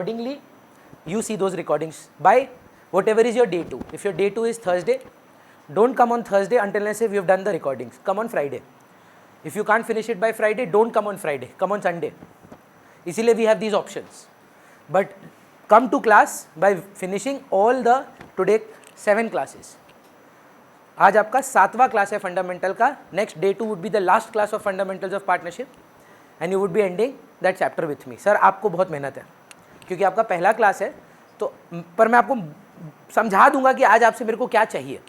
Accordingly, you see those recordings by whatever is your day 2. If your day 2 is Thursday, don't come on Thursday until unless we have done the recordings. Come on Friday. If you can't finish it by Friday, don't come on Friday. Come on Sunday. इसीलिए we have these options. But come to class by finishing all the today 7 classes. आज आपका 7वां class है fundamental का. Next day 2 would be the last class of fundamentals of partnership and you would be ending that chapter with me. Sir आपको बहुत मेहनत है क्योंकि आपका पहला क्लास है, तो पर मैं आपको समझा दूंगा कि आज आपसे मेरे को क्या चाहिए.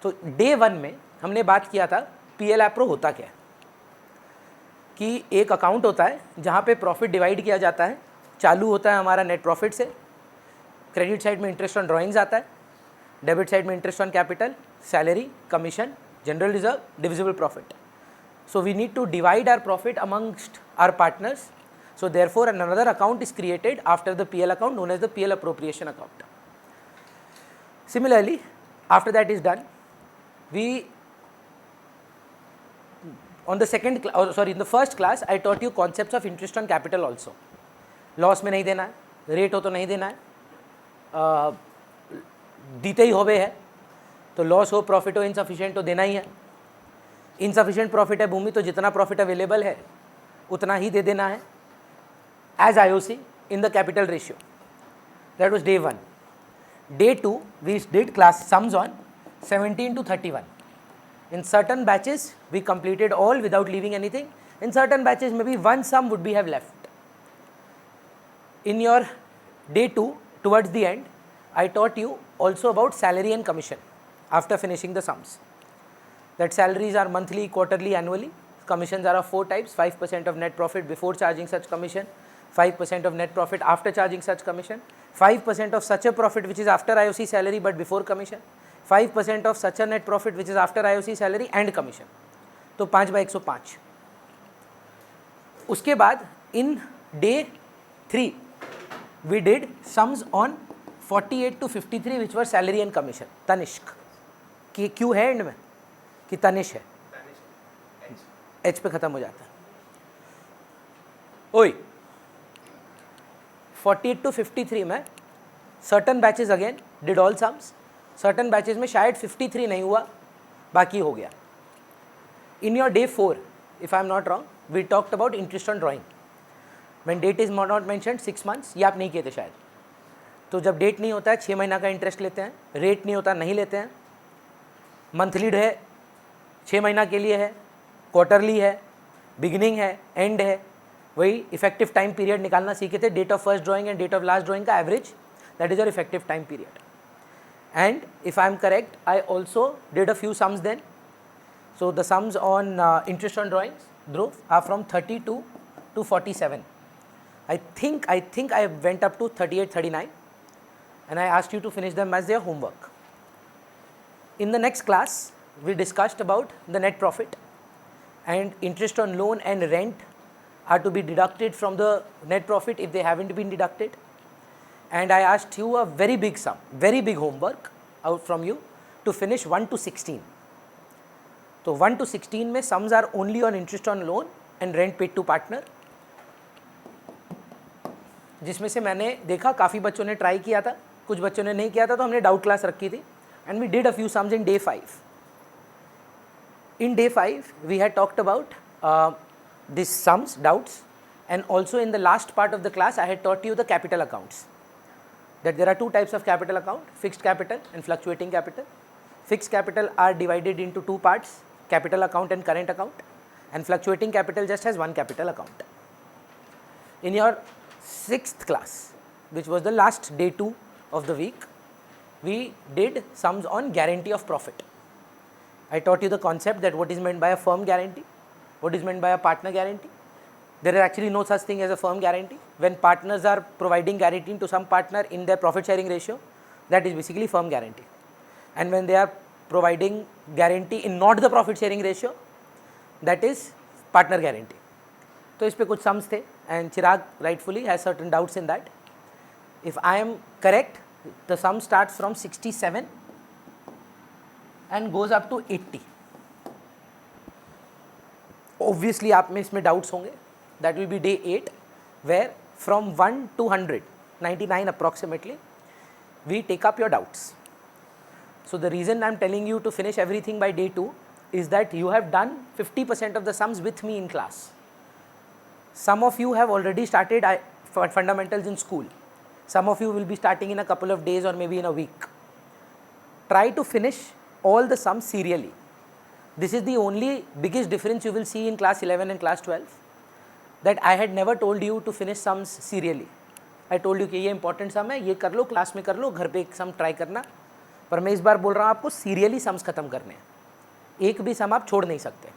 तो डे 1 में हमने बात किया था पीएल एप्रो होता क्या है, कि एक अकाउंट होता है जहाँ पे प्रॉफिट डिवाइड किया जाता है. चालू होता है हमारा नेट प्रॉफिट से, क्रेडिट साइड में इंटरेस्ट ऑन ड्राइंग्स आता है, डेबिट साइड में interest on capital, salary, commission, general reserve, divisible profit. So we need to divide our profit amongst our partners. So therefore another account is created after the PL account known as the PL appropriation account. Similarly, after that is done, we on the in the first class I taught you concepts of interest on capital also. Loss में नहीं देना है, rate हो तो नहीं देना है, दीते ही होवे है तो लॉस हो प्रॉफिट हो इनसफिशिएंट तो देना ही है. इनसफिशिएंट प्रॉफिट है भूमि तो जितना प्रॉफिट अवेलेबल है उतना ही दे देना है as IOC in the capital ratio. That was day 1. Day 2 we did class sums on 17 to 31. In certain batches we completed all without leaving anything. In certain batches maybe one sum would be have left. In your day 2 towards the end I taught you also about salary and commission after finishing the sums. That salaries are monthly, quarterly, annually. Commissions are of 4 types: 5% of net profit before charging such commission, 5% of net profit after charging such commission, 5% of such a profit which is after IOC salary but before commission, 5% of such a net profit which is after IOC salary and commission. तो 5/105. उसके बाद in day 3 we did sums on 48 to 53 which were salary and commission. Tanishq कि क्यों है and में कि तनिष है, H पे खत्म हो जाता है. ओए 48 to 53 में certain batches again did all sums. Certain batches में शायद 53 नहीं हुआ, बाकी हो गया. In your day 4 if I am not wrong we talked about interest on drawing. When date is not mentioned 6 months, ये आप नहीं किए थे शायद. तो जब डेट नहीं होता है 6 महीना का इंटरेस्ट लेते हैं, रेट नहीं होता नहीं लेते हैं. मंथली है 6 महीना के लिए है, क्वार्टरली है, बिगिनिंग है, एंड है. वही इफेक्टिव टाइम पीरियड निकालना सीखे थे, date of first drawing and date of last drawing का average, that is your effective time period. And if I am correct I also did a few sums then. So the sums on interest on drawings Dhruv are from 32 to 47. I think I went up to 38, 39 and I asked you to finish them as their homework. In the next class we discussed about the net profit and interest on loan and rent are to be deducted from the net profit if they haven't been deducted. And I asked you a very big sum, very big homework out from you to finish 1 to 16. So 1 to 16 में sums are only on interest on loan and rent paid to partner, जिसमें से मैंने देखा काफ़ी बच्चों ने try किया था, कुछ बच्चों ने नहीं किया था, तो हमने डाउट क्लास रखी थी and we did a few sums in day 5. In day 5 we had talked about these sums, doubts, and also in the last part of the class I had taught you the capital accounts, that there are 2 types of capital account: fixed capital and fluctuating capital. Fixed capital are divided into 2 parts: capital account and current account, and fluctuating capital just has 1 capital account. In your 6th class, which was the last day 2 of the week, we did sums on guarantee of profit. I taught you the concept that what is meant by a firm guarantee, what is meant by a partner guarantee. There is actually no such thing as a firm guarantee. When partners are providing guarantee to some partner in their profit sharing ratio, that is basically firm guarantee. And when they are providing guarantee in not the profit sharing ratio, that is partner guarantee. तो इस पे कुछ sums थे and Chirag rightfully has certain doubts in that. If I am correct the sum starts from 67 and goes up to 80. Obviously आप में इसमें doubts होंगे. That will be day 8 where from 1 to 100 99 approximately, we take up your doubts. So the reason I'm telling you to finish everything by day 2 is that you have done 50% of the sums with me in class. Some of you have already started fundamentals in school. Some of you will be starting in a couple of days or maybe in a week. Try to finish all the sums serially. This is the only biggest difference you will see in class 11 and class 12, that I had never told you to finish sums serially. I told you कि ये important sum है, ये कर लो, class में कर लो, घर पे एक sum try करना, पर मैं इस बार बोल रहा हूँ आपको सीरियली सम्स खत्म करने हैं, एक भी सम आप छोड़ नहीं सकते.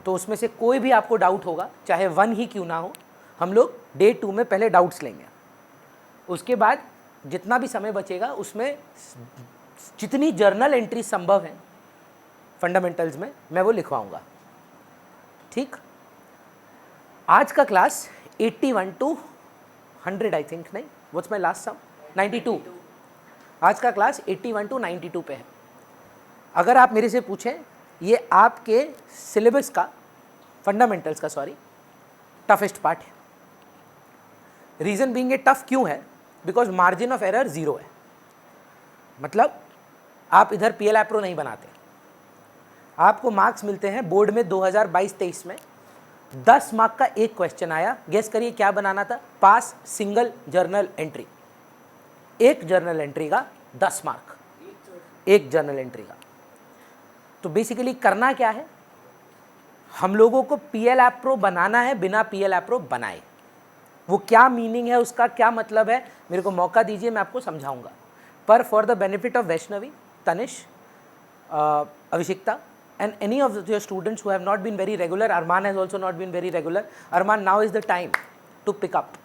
तो उसमें से कोई भी आपको डाउट होगा, चाहे 1 ही क्यों ना हो, हम लोग डे 2 में पहले डाउट्स लेंगे. उसके बाद जितना भी समय बचेगा उसमें जितनी जर्नल एंट्री संभव है फंडामेंटल्स में मैं वो लिखवाऊंगा. ठीक, आज का क्लास 81 to 100 आई थिंक, नहीं, व्हाट्स माय लास्ट सम, 92. आज का क्लास 81 to 92 पे है. अगर आप मेरे से पूछें, ये आपके सिलेबस का, फंडामेंटल्स का सॉरी, टफेस्ट पार्ट है. रीज़न बीइंग ये टफ क्यों है? बिकॉज मार्जिन ऑफ एरर 0 है. मतलब आप इधर PL एप्रो नहीं बनाते. आपको मार्क्स मिलते हैं बोर्ड में 2022-23 में 10 मार्क का एक क्वेश्चन आया. गेस करिए क्या बनाना था? पास सिंगल जर्नल एंट्री. एक जर्नल एंट्री का 10 मार्क, एक जर्नल एंट्री का. तो बेसिकली करना क्या है, हम लोगों को PL एप्रो बनाना है बिना PL एप्रो बनाए. वो क्या मीनिंग है, उसका क्या मतलब है, मेरे को मौका दीजिए, मैं आपको समझाऊंगा. पर for the benefit of Vaishnavi, Tanish, Abhishikta and any of your students who have not been very regular, Arman has also not been very regular. Arman, now is the time to pick up.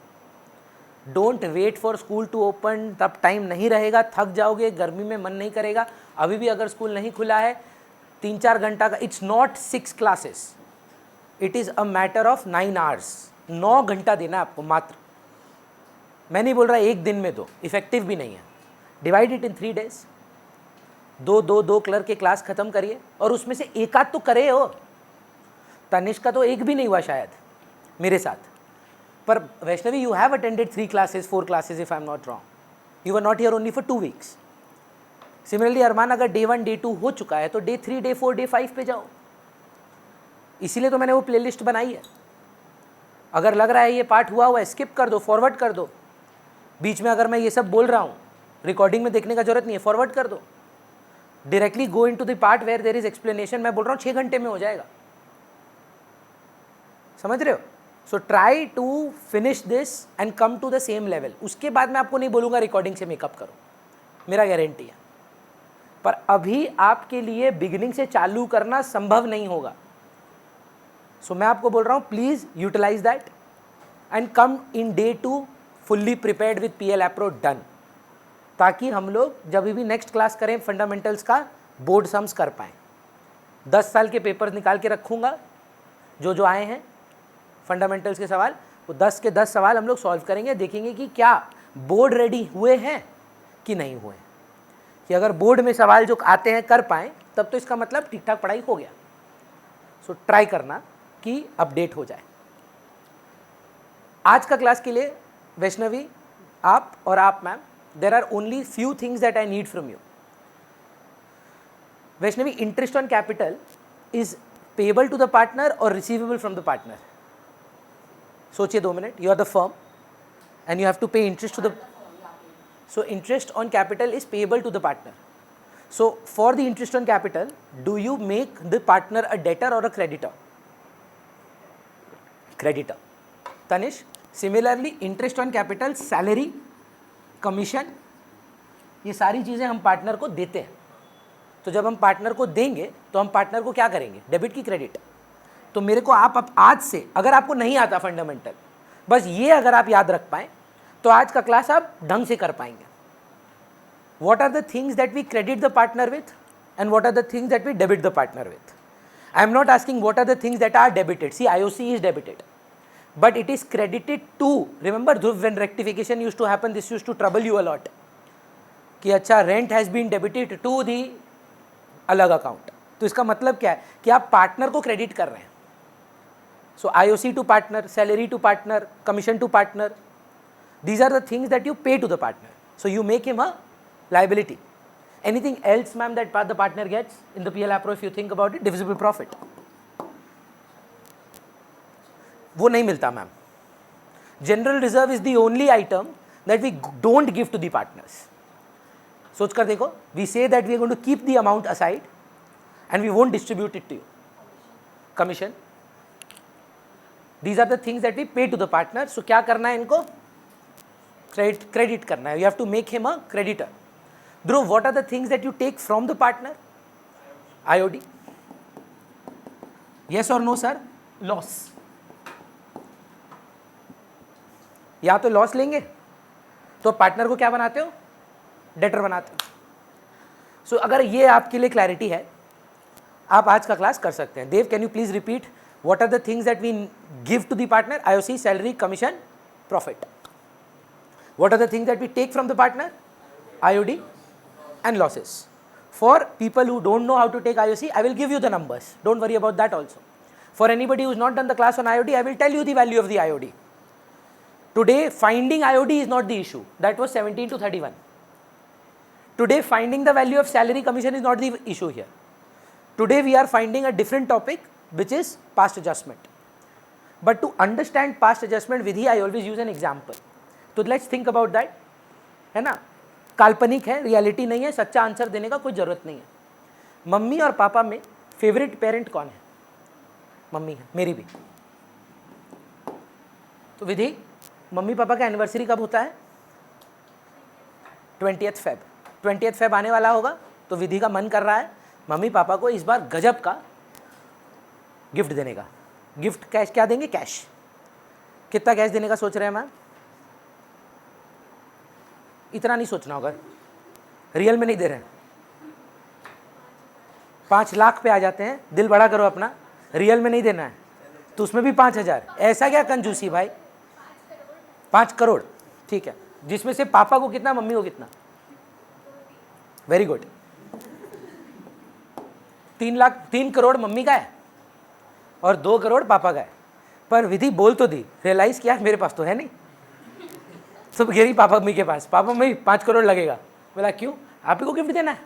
Don't wait for school to open. तब time नहीं रहेगा, थक जाओगे, गर्मी में मन नहीं करेगा. अभी भी अगर स्कूल नहीं खुला है, 3-4 घंटा का, it's not 6 classes, it is a matter of 9 hours. 9 घंटा देना है आपको मात्र. मैं नहीं बोल रहा एक दिन में दो, इफेक्टिव भी नहीं है. Divide it in 3 days. 2 clerk के क्लास खत्म करिए, और उसमें से एक आध तो करे हो. तनिष का तो एक भी नहीं हुआ शायद मेरे साथ. पर Vaishnavi, you have attended 3 classes 4 classes if I am not wrong. You were not here only for 2 weeks. Similarly Arman, अगर डे 1 डे 2 हो चुका है तो डे 3 डे 4 डे 5 पे जाओ. इसीलिए तो मैंने वो प्लेलिस्ट बनाई है. अगर लग रहा है ये पार्ट हुआ है, स्किप कर दो, फॉरवर्ड कर दो. बीच में अगर मैं ये सब बोल रहा हूँ, रिकॉर्डिंग में देखने का जरूरत नहीं है, फॉरवर्ड कर दो. Directly go in to the part where there is explanation. मैं बोल रहा हूँ 6 घंटे में हो जाएगा. समझ रहे हो? So try to finish this and come to the same level. उसके बाद मैं आपको नहीं बोलूँगा रिकॉर्डिंग से मेकअप करो, मेरा गारंटी है. पर अभी आपके लिए बिगिनिंग से चालू करना संभव नहीं होगा. सो मैं आपको बोल रहा हूँ, please utilise that and come in day 2 fully prepared with PL appro done, ताकि हम लोग जब भी नेक्स्ट क्लास करें फंडामेंटल्स का बोर्ड सम्स कर पाएँ. 10 साल के पेपर्स निकाल के रखूँगा, जो आए हैं फंडामेंटल्स के सवाल, वो 10 के 10 सवाल हम लोग सॉल्व करेंगे. देखेंगे कि क्या बोर्ड रेडी हुए हैं कि नहीं हुए. कि अगर बोर्ड में सवाल जो आते हैं कर पाएँ, तब तो इसका मतलब ठीक ठाक पढ़ाई हो गया. सो ट्राई करना कि अपडेट हो जाए. आज का क्लास के लिए वैष्णवी, आप और आप ma'am, there are only few things that I need from you. Vaishnavi, interest on capital is payable to the partner or receivable from the partner? सोचिए 2 minute. You are the firm and you have to pay interest to the. So interest on capital is payable to the partner. So for the interest on capital, do you make the partner a debtor or a creditor? Creditor. Tanish, similarly, interest on capital, salary, commission, ये सारी चीज़ें हम partner को देते हैं. तो जब हम पार्टनर को देंगे तो हम पार्टनर को क्या करेंगे, डेबिट की क्रेडिट. तो मेरे को आप आज से, अगर आपको नहीं आता फंडामेंटल, बस ये अगर आप याद रख पाएँ तो आज का क्लास आप ढंग से कर पाएंगे. What are the things that we credit the partner with and what are the things that we debit the partner with. I am not asking what are the things that are debited. See, IOC is debited, but it is credited to. Remember Dhruv, when rectification used to happen, this used to trouble you a lot कि अच्छा rent has been debited to the अलग account. तो इसका मतलब क्या है कि आप पार्टनर को क्रेडिट कर रहे हैं. So IOC to partner, salary to partner, commission to partner. These are the things that you pay to the partner. So you make him a liability. Anything else, ma'am, that the partner gets in the PL APRO, if you think about it, divisible profit. वो नहीं मिलता, ma'am. General reserve is the only item that we don't give to the partners. सोच कर देखो, we say that we are going to keep the amount aside and we won't distribute it to you. Commission. These are the things that we pay to the partner. So क्या करना है इनको? Credit करना है. You have to make him a creditor. Dhruv, what are the things that you take from the partner? IOD. Yes or no, sir? Loss. या तो loss लेंगे तो पार्टनर को क्या बनाते हो? डेटर बनाते हो. सो अगर ये आपके लिए क्लैरिटी है, आप आज का क्लास कर सकते हैं. Dev, can you please repeat what are the things that we give to the partner? IOC, salary, commission, profit. What are the things that we take from the partner? IOD and losses. For people who don't know how to take IOC, I will give you the numbers. Don't worry about that also. For anybody who's not done the class on IOD, I will tell you the value of the IOD. Today, finding IOD is not the issue. That was 17 to 31. Today, finding the value of salary commission is not the issue here. Today, we are finding a different topic, which is past adjustment. But to understand past adjustment Vidhi, I always use an example. तो let's think about that, है ना. काल्पनिक है, reality नहीं है, सच्चा answer देने का कोई ज़रूरत नहीं है. मम्मी और पापा में फेवरेट पेरेंट कौन है? मम्मी है, मेरी भी. तो विधि, मम्मी पापा का एनिवर्सरी कब होता है? 20th Feb. 20th Feb आने वाला होगा, तो विधि का मन कर रहा है मम्मी पापा को इस बार गजब का गिफ्ट देने का. गिफ्ट कैश क्या देंगे? कैश. कितना कैश देने का सोच रहे हैं मैम? इतना नहीं सोचना होगा, रियल में नहीं दे रहे हैं. 5 लाख पे आ जाते हैं, दिल बड़ा करो अपना. रियल में नहीं देना है तो उसमें भी 5,000. ऐसा क्या कंजूसी भाई? 5 करोड़, ठीक है. जिसमें से पापा को कितना, मम्मी को कितना? Very good. 3 करोड़ मम्मी का है और 2 करोड़ पापा का है. पर विधि बोल तो दी, रियलाइज किया मेरे पास तो है नहीं. सब गिरी पापा मम्मी के पास, पापा मम्मी 5 करोड़ लगेगा. बोला क्यों? आप ही को गिफ्ट देना है.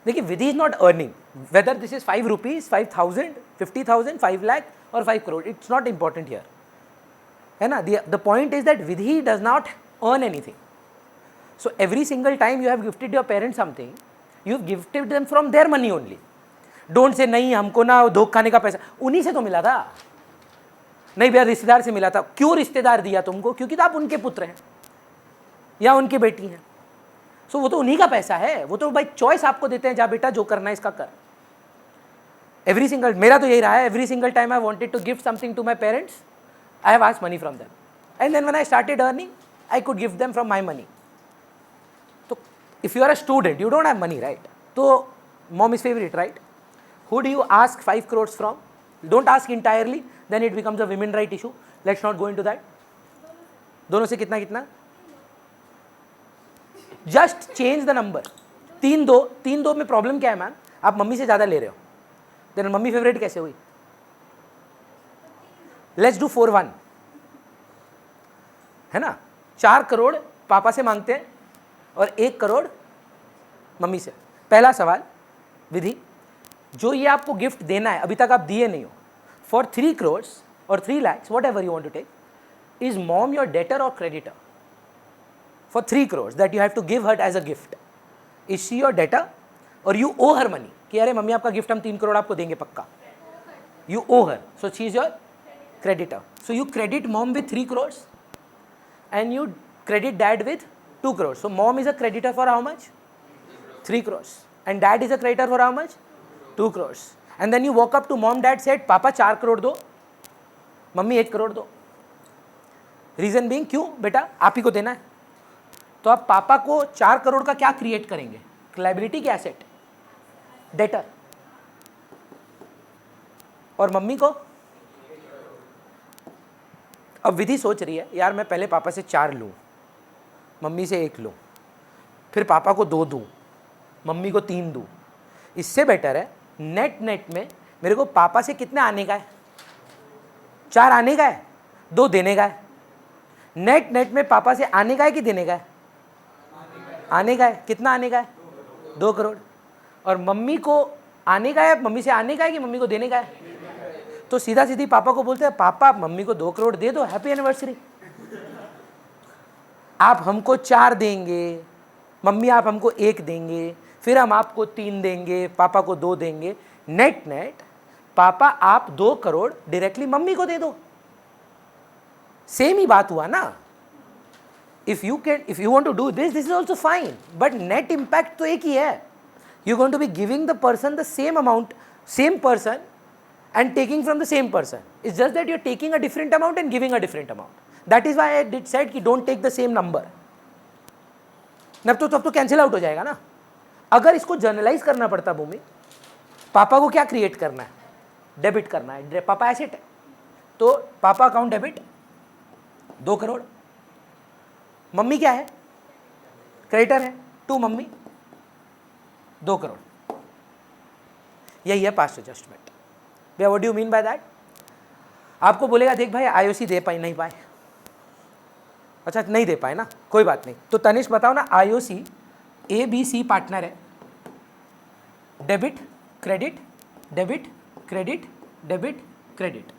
देखिए, Vidhi is not earning whether this is 5 rupees, 5,000, 50,000, 5 lakh और 5 crore. It's not important here, है ना. The point is that Vidhi does not earn anything. So every single time you have gifted your parents something, you have gifted them from their money only. Don't say नहीं हमको ना धोखा खाने का पैसा, उन्हीं से तो मिला था. नहीं भैया, रिश्तेदार से मिला था. क्यों रिश्तेदार दिया तुमको? क्योंकि तो आप उनके पुत्र हैं या उनकी बेटी हैं. सो वो तो उन्हीं का पैसा है, वो तो भाई चॉइस आपको देते हैं, जा बेटा जो करना है इसका कर. एवरी सिंगल, मेरा तो यही रहा है, every single time I wanted to gift something to my parents, I have asked money from them and then when I started earning I could gift them from my money. तो if you are a student, you don't have money, right? तो mom is favourite, right? Who do you ask 5 crores फ्रॉम? Don't ask entirely, then it becomes a women right issue. Let's not go into that. दोनों से कितना कितना? Just change the number. 3-2 में problem क्या है ma'am? आप मम्मी से ज़्यादा ले रहे हो, then मम्मी फेवरेट कैसे हुई? Let's do 4-1, है ना. 4 करोड़ पापा से मांगते हैं और 1 करोड़ मम्मी से. पहला सवाल, विधि, जो ये आपको गिफ्ट देना है, अभी तक आप दिए नहीं हो, फॉर 3 crores और 3 lakhs, whatever you want to take, is mom your debtor और creditor? For 3 crores that you have to give her as a gift, is she your debtor और यू ओ हर मनी कि अरे mummy आपका gift हम 3 करोड़ आपको देंगे पक्का? You owe her, so she is your creditor. So you credit mom with 3 crores and you credit dad with 2 crores. So mom is a creditor for how much? 3 crores. And dad is a creditor for how much? 2 crores. And then you walk up to mom, dad said, पापा 4 करोड़ दो, mummy 1 crore दो. Reason being, क्यों बेटा? आप ही को देना है. तो आप पापा को 4 करोड़ का क्या क्रिएट करेंगे? लायबिलिटी की एसेट, डेटर. और मम्मी को? अब विधि सोच रही है, यार मैं पहले पापा से 4 लूँ, मम्मी से 1 लूँ, फिर पापा को 2 दूँ, मम्मी को 3 दूँ. इससे बेटर है नेट में मेरे को पापा से कितना आने का है? 4 आने का है, 2 देने का है. नेट नेट में पापा से आने का है कि देने का है? आने का है। कितना आने का है? 2 करोड़। और मम्मी को आने का है, मम्मी से आने का है कि मम्मी को देने का है? तो सीधा सीधी पापा को बोलते हैं, पापा मम्मी को 2 करोड़ दे दो, हैप्पी एनिवर्सरी। आप हमको 4 देंगे, मम्मी आप हमको 1 देंगे, फिर हम आपको 3 देंगे, पापा को 2 देंगे। नेट नेट पापा आप 2 करोड़ डायरेक्टली मम्मी को दे दो। सेम ही बात हुआ ना। if you want to do this is also fine, but net impact तो एक ही है। you're going to be giving the person the same amount, same person and taking from the same person. It's just that you're taking a different amount and giving a different amount. That is why I did said कि don't take the same number. तब तो cancel out हो जाएगा ना। अगर इसको generalized करना पड़ता भूमि, पापा को क्या क्रिएट करना है? डेबिट करना है। पापा एसेट है तो पापा अकाउंट डेबिट 2 करोड़। मम्मी क्या है? क्रेडिटर है, टू मम्मी 2 करोड़। यही है पास्ट एडजस्टमेंट। भैया what do you mean by that? आपको बोलेगा देख भाई आईओसी दे पाए नहीं पाए। अच्छा नहीं दे पाए ना, कोई बात नहीं। तो तनिष्क बताओ ना, आईओसी ABC पार्टनर है, debit credit debit credit debit credit.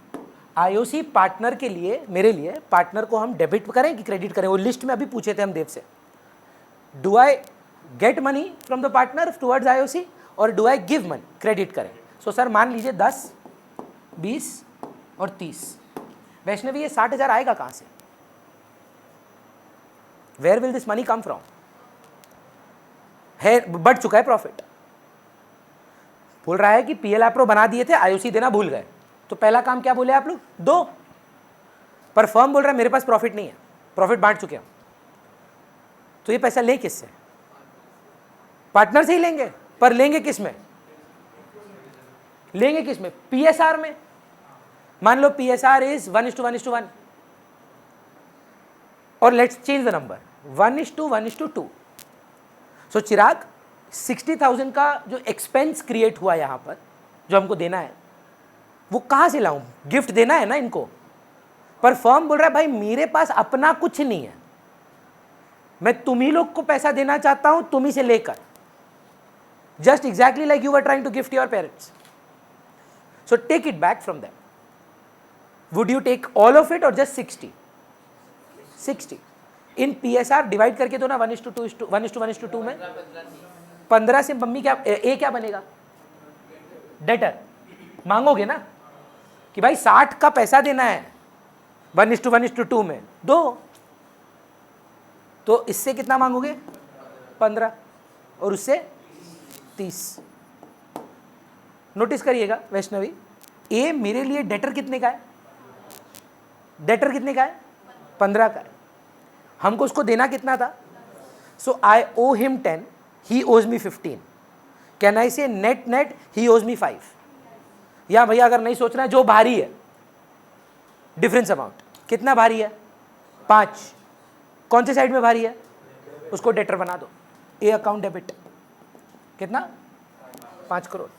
IOC partner के लिए, मेरे लिए पार्टनर को हम डेबिट करें कि क्रेडिट करें? वो लिस्ट में अभी पूछे थे हम देव से। Do I get money from the partner towards IOC और do I give money, credit करें? सो सर मान लीजिए 10, 20 और 30। वैष्णवी ये 60,000 आएगा कहाँ से? Where will this money come from? है बढ़ चुका है प्रॉफिट। बोल रहा है कि पीएल एप्रो बना दिए थे, आईओसी देना भूल गए। तो पहला काम क्या बोले आप लोग? 2। पर फर्म बोल रहा है मेरे पास प्रॉफिट नहीं है, प्रॉफिट बांट चुके हम। तो ये पैसा ले किससे? पार्टनर से ही लेंगे। पर लेंगे किस में? लेंगे किस में? पीएसआर में। मान लो पीएसआर इज 1:1:1 और लेट्स चेंज द नंबर 1:1:2। सो चिराग 60,000 का जो एक्सपेंस क्रिएट हुआ यहां पर, जो हमको देना है, वो कहां से लाऊं? गिफ्ट देना है ना इनको। पर फर्म बोल रहा है भाई मेरे पास अपना कुछ नहीं है, मैं तुम ही लोग को पैसा देना चाहता हूं, तुम ही से लेकर। Just exactly like you were trying to gift your parents. So take it back from them. Would you take all of it और जस्ट 60? इन पीएसआर डिवाइड करके दो ना 1:2 में। 15 से मम्मी क्या क्या बनेगा? डेटर। मांगोगे ना कि भाई 60 का पैसा देना है 1:1:2 में, दो। तो इससे कितना मांगोगे? 15 और उससे 30। नोटिस करिएगा वैष्णवी, ए मेरे लिए डेटर कितने का है? डेटर कितने का है? 15 का है। हमको उसको देना कितना था? सो आई ओ हिम 10, ही ओज मी 15। कैन आई से नेट नेट ही ओज मी 5? या भैया अगर नहीं सोचना है, जो भारी है डिफरेंस अमाउंट कितना भारी है? 5। कौन से साइड में भारी है? उसको डेटर बना दो। ए अकाउंट डेबिट कितना? 5 करोड़।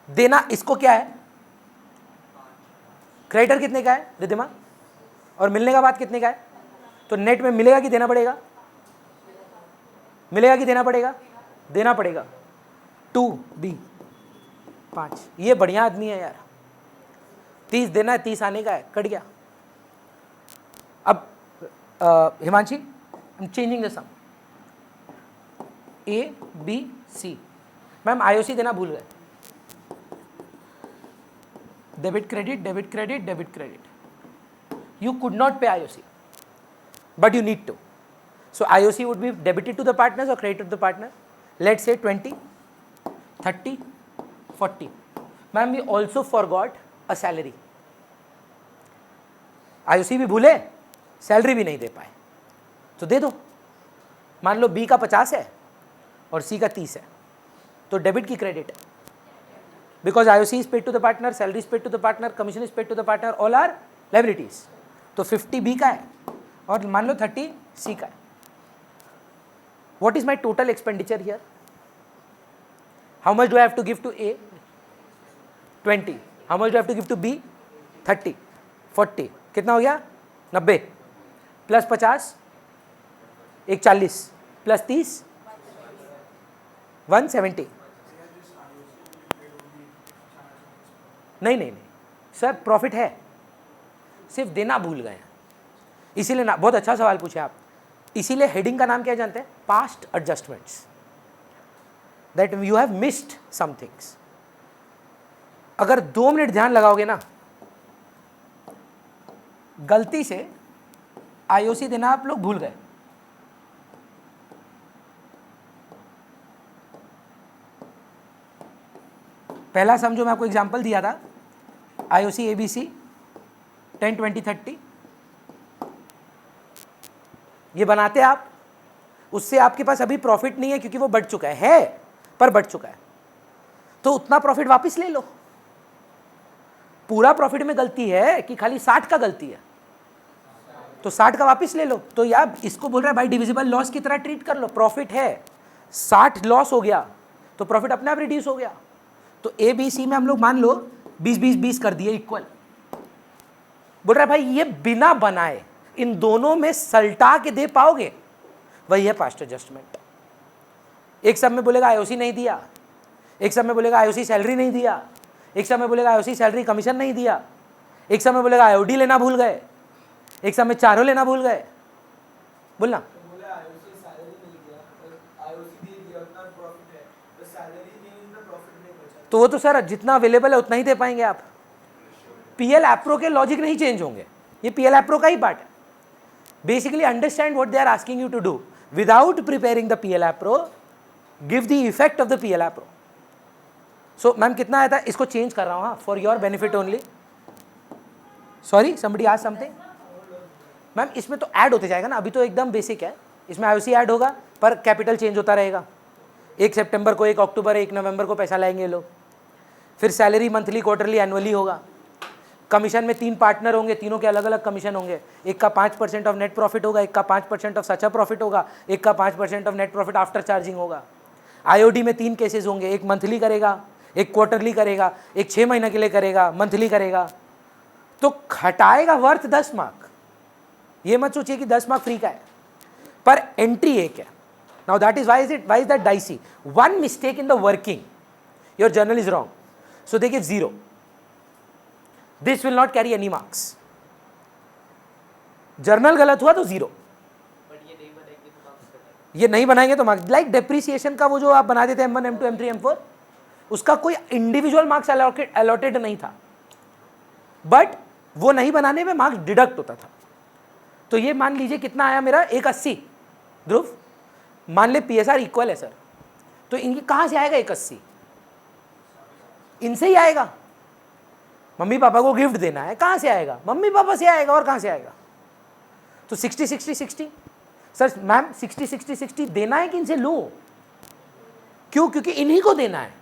देना इसको क्या है? क्रेडिटर कितने का है रिद्धिमा? और मिलने का बाद कितने का है? तो नेट में मिलेगा कि देना पड़ेगा? मिलेगा कि देना पड़ेगा? देना पड़ेगा। 2B 5। ये बढ़िया आदमी है यार। 30 देना है, 30 आने का है, कट गया। अब Himanshi I am changing the sum. ABC। Ma'am IOC देना भूल गए। Debit credit debit credit debit credit. You could not pay IOC but you need to. So IOC would be debited to the partners or credited to the partner. Let's say 20, 30, 40. Ma'am, we also forgot a salary. IOC भी भूले, salary भी नहीं दे पाए, तो दे दो। मान लो B का 50 है और C का 30 है, तो डेबिट की क्रेडिट है। Because IOC is paid to the partner, salary is paid to the partner, commission is paid to the partner, all are liabilities. तो 50 B का है और मान लो 30 C का है। What is my total expenditure here? How much do I have to give to A? 20. How much do I have to give to B? 30. 40. कितना हो गया? 90. प्लस 50, एक 40 प्लस 30, 170। नहीं नहीं नहीं सर, प्रॉफिट है, सिर्फ देना भूल गए हैं, इसीलिए ना। बहुत अच्छा सवाल पूछे आप। इसीलिए हेडिंग का नाम क्या जानते हैं? Past adjustments, that you have missed some things. अगर 2 मिनट ध्यान लगाओगे ना, गलती से आईओसी देना आप लोग भूल गए। पहला सम जो मैं आपको एग्जांपल दिया था, आईओसी एबीसी 10, 20, 30, ये बनाते आप, उससे आपके पास अभी प्रॉफिट नहीं है क्योंकि वो बढ़ चुका है पर बढ़ चुका है, तो उतना प्रॉफिट वापस ले लो। पूरा प्रॉफिट में गलती है कि खाली 60 का गलती है, तो 60 का वापस ले लो। तो यार इसको बोल रहा है भाई डिविजिबल लॉस की तरह ट्रीट कर लो। प्रॉफिट है, 60 लॉस हो गया तो प्रॉफिट अपने आप रिड्यूस हो गया। तो ए बी सी में हम लोग मान लो 20 20 20 कर दिए इक्वल। बोल रहा है भाई ये बिना बनाए इन दोनों में सल्टा के दे पाओगे? वही है पास्ट एडजस्टमेंट। एक सब में बोलेगा आईओसी नहीं दिया, एक सब में बोलेगा आईओसी सैलरी नहीं दिया, एक सब में बोलेगा आईओसी सैलरी कमीशन नहीं दिया, एक सब में बोलेगा आईओडी लेना भूल गए, एक सब में चारों लेना भूल गए। बोलना तो वो तो सर जितना अवेलेबल है उतना ही दे पाएंगे आप। पीएल एप्रो के लॉजिक नहीं चेंज होंगे, ये पीएल एप्रो का ही पार्ट है। Basically understand what they are asking you to do without preparing the PL appro, give the effect of the PL appro. So ma'am कितना आया था, इसको चेंज कर रहा हूँ हाँ, for your benefit only. Sorry somebody asked something. Ma'am इसमें तो ऐड होते जाएगा ना, अभी तो एकदम बेसिक है, इसमें आईओसी ऐड होगा पर कैपिटल चेंज होता रहेगा। 1 सितंबर को, 1 अक्टूबर, 1 नवंबर को पैसा लाएंगे लोग। फिर सैलरी मंथली, क्वार्टरली, एनुअली होगा। कमीशन में 3 पार्टनर होंगे, तीनों के अलग अलग कमीशन होंगे। एक का 5% ऑफ नेट प्रॉफिट होगा, एक का 5% ऑफ सचा प्रॉफिट होगा, एक का 5% of net profit after charging होगा। आईओडी में 3 केसेस होंगे, एक मंथली करेगा, एक क्वार्टरली करेगा, एक 6 महीने के लिए करेगा, मंथली करेगा। तो घटाएगा वर्थ 10 मार्क। ये मत सोचिए कि 10 मार्क फ्री का है, पर एंट्री एक है। Now that is why is that dicey? One mistake in the working, your journal is wrong, so they give 0. This will not carry any marks. Journal गलत हुआ तो 0, ये नहीं बनाएंगे तो मार्क्स। लाइक डेप्रिसिएशन का वो जो आप बना देते हैं M1 M2 M3 M4, उसका कोई इंडिविजुअल मार्क्स अलॉटेड नहीं था, बट वो नहीं बनाने में मार्क्स डिडक्ट होता था। तो ये मान लीजिए कितना आया मेरा, 180। ध्रुव मान ले पीएसआर इक्वल है सर, तो इनकी कहां से आएगा 180? इनसे ही आएगा। मम्मी पापा को गिफ्ट देना है, कहां से आएगा? मम्मी पापा से आएगा, और कहां से आएगा? तो 60 60 60 सर मैम 60 60 60 देना है कि इनसे लो? क्यों? क्योंकि इन्हीं को देना है।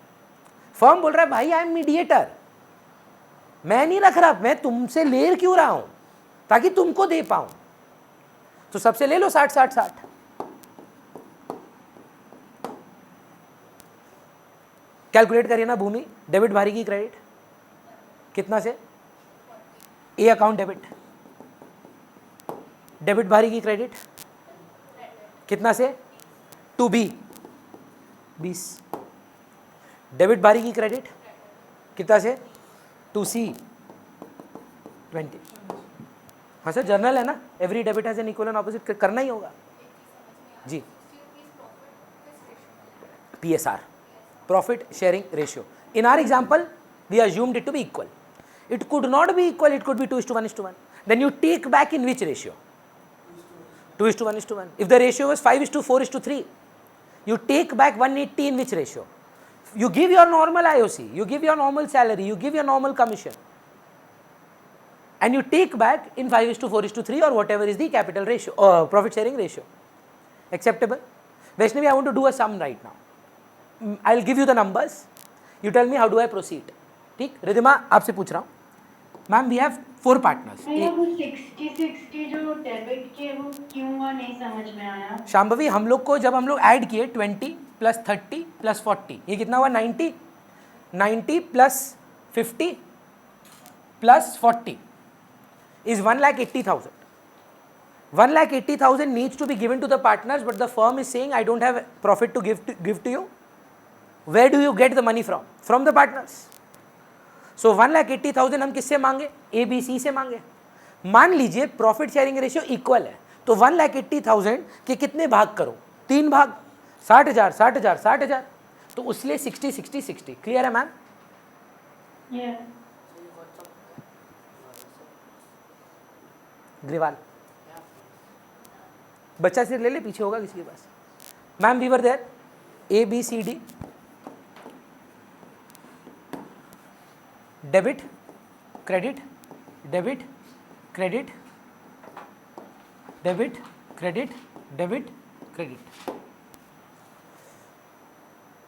फर्म बोल रहा है भाई आई एम मीडिएटर, मैं नहीं रख रहा, मैं तुमसे ले क्यों रहा हूं? ताकि तुमको दे पाऊं। तो सबसे ले लो 60 60 60। कैलकुलेट करिए ना भूमि, डेबिट भारी की क्रेडिट कितना से? ए अकाउंट डेबिट, डेबिट भारी की क्रेडिट कितना से? टू बी 20, डेबिट भारी की क्रेडिट कितना से? टू सी 20। हाँ सर जर्नल है ना, every debit has an equal and opposite, करना ही होगा जी। PSR, profit sharing ratio. In our example, we assumed it to be equal. It could not be equal, it could be 2:1:1. Then you take back in which ratio? 2:1:1. If the ratio was 5:4:3, you take back 180 in which ratio? You give your normal IOC, you give your normal salary, you give your normal commission, and you take back in 5:4:3 or whatever is the capital ratio or profit sharing ratio. Acceptable? Vaishnavi, I want to do a sum right now. I'll give you the numbers, you tell me how do I proceed. ठीक? रिधिमा आपसे पूछ रहा हूँ, ma'am we have 4 partners. वो 60-60 जो debit के वो क्यों हुआ नहीं समझ में आया। शांभवी हम लोग को जब हम लोग ऐड किए 20 + 30 + 40, ये कितना हुआ? 90 + 50 + 40 is 1,80,000। 1,80,000 needs to be given to the partners, but the firm is saying I don't have profit to give to you. Where do you get the money from? From the partners. So 1,80,000 हम किससे मांगे? ABC से मांगे. मान लीजिए profit sharing ratio equal है, तो 1,80,000 के कितने भाग करो? 3 भाग, 60,000 60,000 60,000, तो उसलिए 60 60 60. क्लियर है मैम? Yeah. ग्रीवाल बच्चा सिर ले ले, पीछे होगा किसी के पास. Ma'am we were there, ABCD, debit credit debit credit debit credit debit credit.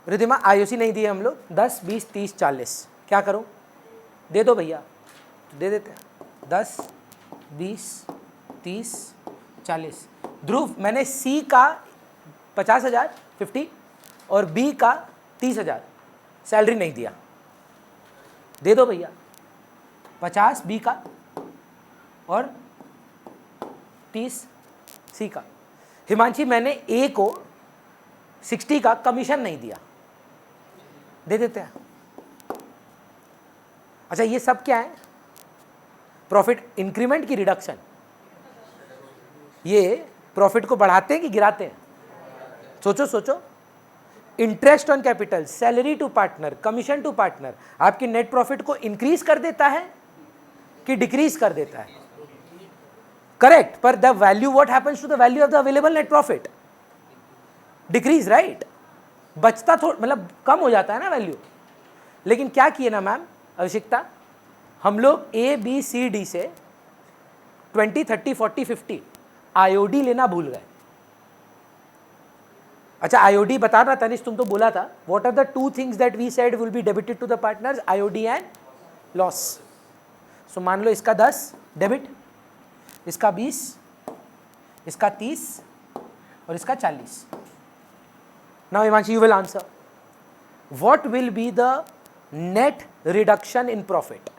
Ridhima IOC नहीं दिए हम लोग. 10 20 30 40. क्या करूं? दे दो भैया, तो दे देते हैं. 10 20 30 40. ध्रुव मैंने C का 50,000 50 और B का 30,000 सैलरी नहीं दिया. दे दो भैया. 50 B का और 30 C का. हिमांशी मैंने A को 60 का कमीशन नहीं दिया. दे देते हैं. अच्छा ये सब क्या है? प्रॉफिट इंक्रीमेंट की रिडक्शन. ये प्रॉफिट को बढ़ाते हैं कि गिराते हैं? सोचो सोचो. Interest on capital, salary to partner, commission to partner आपकी नेट प्रॉफिट को इंक्रीज कर देता है कि डिक्रीज कर देता है? करेक्ट. पर the value, what happens to the value of the available net profit? Decrease, right? बचता थोड़ा, मतलब कम हो जाता है ना वैल्यू. लेकिन क्या किए ना मैम अभिषिक्ता, हम लोग ABCD से 20 30 40 50 IOD लेना भूल गए. अच्छा IOD बता रहा तनिष, तुम तो बोला था. What are the 2 things that we said will be debited to the partners? IOD and loss. So मान लो इसका 10 डेबिट, इसका 20, इसका 30 और इसका 40. Now Himanshi you will answer. What will be the net reduction in profit?